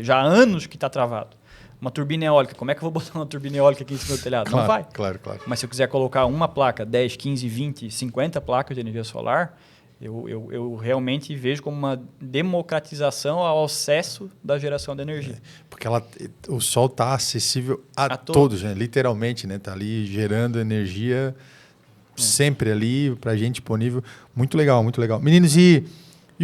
Já há anos que está travado. Uma turbina eólica, como é que eu vou botar uma turbina eólica aqui em cima do telhado? Não vai. Claro. Mas se eu quiser colocar uma placa, 10, 15, 20, 50 placas de energia solar, eu realmente vejo como uma democratização ao acesso da geração de energia. Porque o sol está acessível a todos, né? Literalmente, né? Está ali gerando energia sempre ali para a gente disponível. Muito legal, muito legal. Meninos, e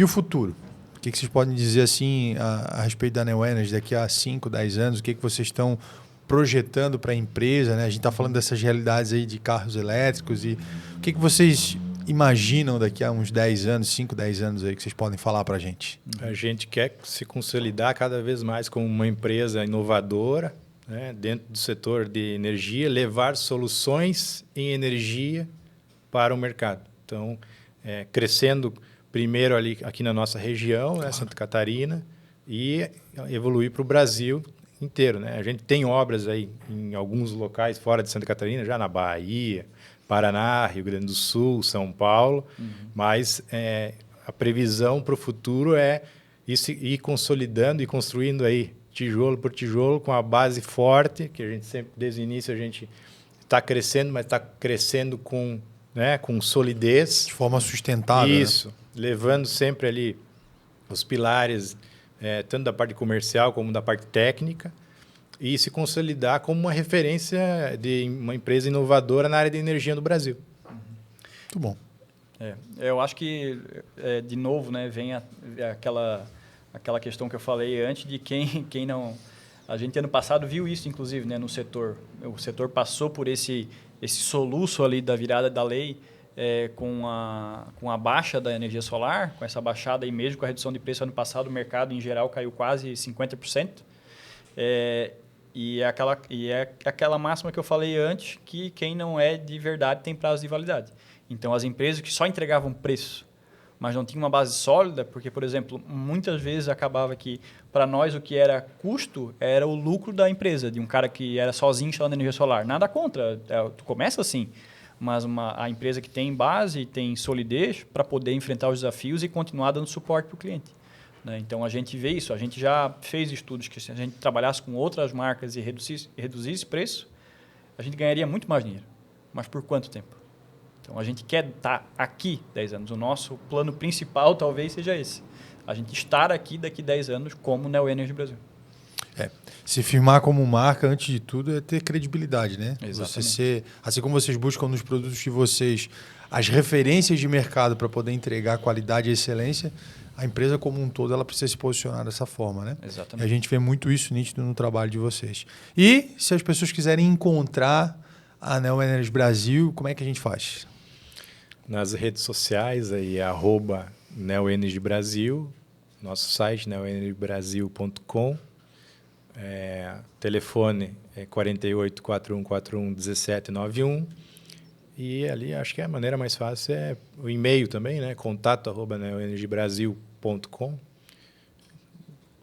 o futuro? O que vocês podem dizer assim a respeito da Neo Energy daqui a 5, 10 anos? O que vocês estão projetando para a empresa? Né? A gente está falando dessas realidades aí de carros elétricos e o que vocês imaginam daqui a uns 10 anos, 5, 10 anos aí que vocês podem falar para a gente? A gente quer se consolidar cada vez mais como uma empresa inovadora, né, dentro do setor de energia, levar soluções em energia para o mercado. Então, crescendo primeiro aqui na nossa região, né, Santa Catarina, e evoluir para o Brasil inteiro. Né? A gente tem obras aí em alguns locais fora de Santa Catarina, já na Bahia, Paraná, Rio Grande do Sul, São Paulo, mas a previsão para o futuro é ir consolidando e construindo aí tijolo por tijolo com a base forte, que a gente sempre, desde o início, a gente está crescendo, mas está crescendo com solidez. De forma sustentável. Isso, né? Levando sempre ali os pilares, tanto da parte comercial como da parte técnica, e se consolidar como uma referência de uma empresa inovadora na área de energia no Brasil. Muito bom. Eu acho que, de novo, né, vem aquela questão que eu falei antes de quem não... A gente, ano passado, viu isso, inclusive, né, no setor. O setor passou por esse soluço ali da virada da lei com a baixa da energia solar, com essa baixada aí mesmo, com a redução de preço ano passado, o mercado, em geral, caiu quase 50%. E é aquela máxima que eu falei antes, que quem não é de verdade tem prazo de validade. Então, as empresas que só entregavam preço, mas não tinham uma base sólida, porque, por exemplo, muitas vezes acabava que, para nós, o que era custo era o lucro da empresa, de um cara que era sozinho instalando energia solar. Nada contra, tu começa assim, mas a empresa que tem base, tem solidez para poder enfrentar os desafios e continuar dando suporte para o cliente. Então, a gente vê isso. A gente já fez estudos que, se a gente trabalhasse com outras marcas e reduzisse preço, a gente ganharia muito mais dinheiro. Mas por quanto tempo? Então, a gente quer estar aqui 10 anos. O nosso plano principal talvez seja esse. A gente estar aqui daqui 10 anos como Neo Energy Brasil. Se firmar como marca, antes de tudo, é ter credibilidade, né? Exatamente. Assim como vocês buscam nos produtos de vocês as referências de mercado para poder entregar qualidade e excelência, a empresa como um todo ela precisa se posicionar dessa forma, né? Exatamente. E a gente vê muito isso nítido no trabalho de vocês. E se as pessoas quiserem encontrar a Neo Energy Brasil, como é que a gente faz? Nas redes sociais, aí, @neoenergybrasil, nosso site, neoenergybrasil.com. Telefone 48 4141 1791. E ali acho que a maneira mais fácil é o e-mail também, né? contato@neoenergybrasil.com.br. energia-solar.com.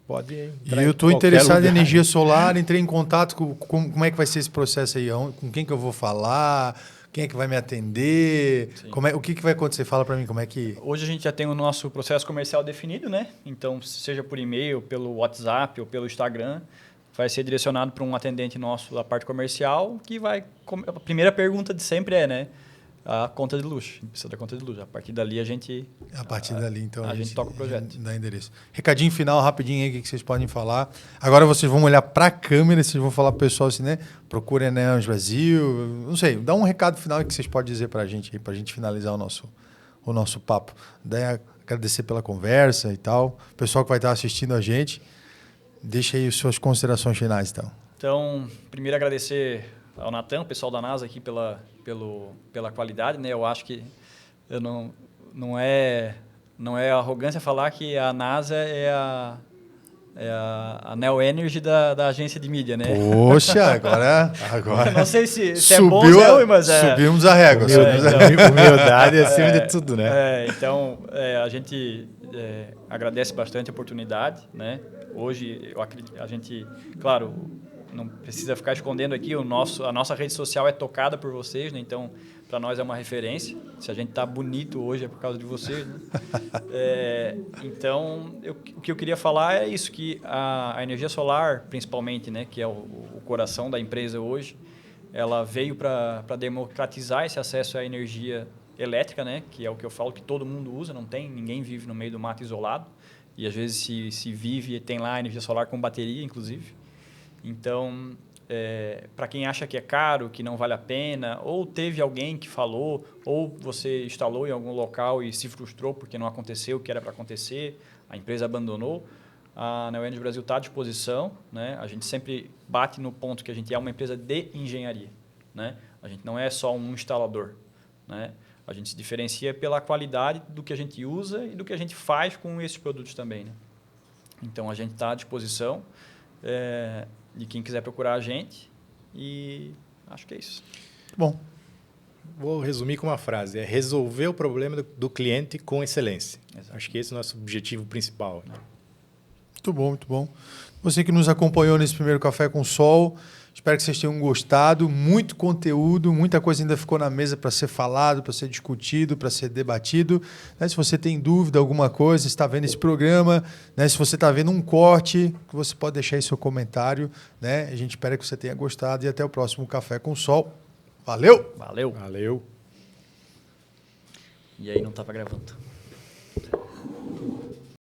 Pode E entrar eu estou qualquer interessado em lugar. energia solar, entrei em contato com como é que vai ser esse processo aí, com quem que eu vou falar, quem é que vai me atender, o que vai acontecer? Fala para mim como é que... Hoje a gente já tem o nosso processo comercial definido, né? Então, seja por e-mail, pelo WhatsApp ou pelo Instagram, vai ser direcionado para um atendente nosso da parte comercial, que vai... A primeira pergunta de sempre é, né? A conta de luz. A gente precisa da conta de luz. A partir dali, a gente... A partir dali, então, a gente toca o projeto. Dá endereço. Recadinho final, rapidinho aí, o que vocês podem falar. Agora vocês vão olhar para a câmera, vocês vão falar para o pessoal assim, né? Procurem Neons Brasil, não sei. Dá um recado final que vocês podem dizer para a gente finalizar o nosso papo. Daí, agradecer pela conversa e tal. O pessoal que vai estar assistindo a gente, deixa aí as suas considerações finais, então. Então, primeiro agradecer ao Natan, o pessoal da NASA aqui pela qualidade, né? Eu acho que não é arrogância falar que a NASA é a Neo Energy da agência de mídia, né? Poxa, agora não sei se é bom ou ruim, mas subimos a régua. Humildade acima de tudo, né? Então, a gente agradece bastante a oportunidade, né? Hoje, eu acredito, a gente, claro, não precisa ficar escondendo aqui, a nossa rede social é tocada por vocês, né? Então, para nós é uma referência. Se a gente está bonito hoje é por causa de vocês, né? Então, o que eu queria falar é isso, que a energia solar, principalmente, né, que é o coração da empresa hoje, ela veio para democratizar esse acesso à energia elétrica, né, que é o que eu falo que todo mundo usa, ninguém vive no meio do mato isolado, e às vezes se vive e tem lá a energia solar com bateria, inclusive. Então, para quem acha que é caro, que não vale a pena, ou teve alguém que falou, ou você instalou em algum local e se frustrou porque não aconteceu o que era para acontecer, a empresa abandonou, a Neo Energy Brasil está à disposição, né? A gente sempre bate no ponto que a gente é uma empresa de engenharia, né? A gente não é só um instalador, né? A gente se diferencia pela qualidade do que a gente usa e do que a gente faz com esses produtos também, né? Então, a gente está à disposição de quem quiser procurar a gente, e acho que é isso. Bom. Vou resumir com uma frase: é resolver o problema do cliente com excelência. Exato. Acho que esse é o nosso objetivo principal. Né? Muito bom, muito bom. Você que nos acompanhou nesse primeiro Café com Sol, espero que vocês tenham gostado. Muito conteúdo, muita coisa ainda ficou na mesa para ser falado, para ser discutido, para ser debatido. Né? Se você tem dúvida, alguma coisa, está vendo esse programa, né? Se você está vendo um corte, você pode deixar aí seu comentário. Né? A gente espera que você tenha gostado e até o próximo Café com Sol. Valeu! Valeu! Valeu! E aí não estava gravando.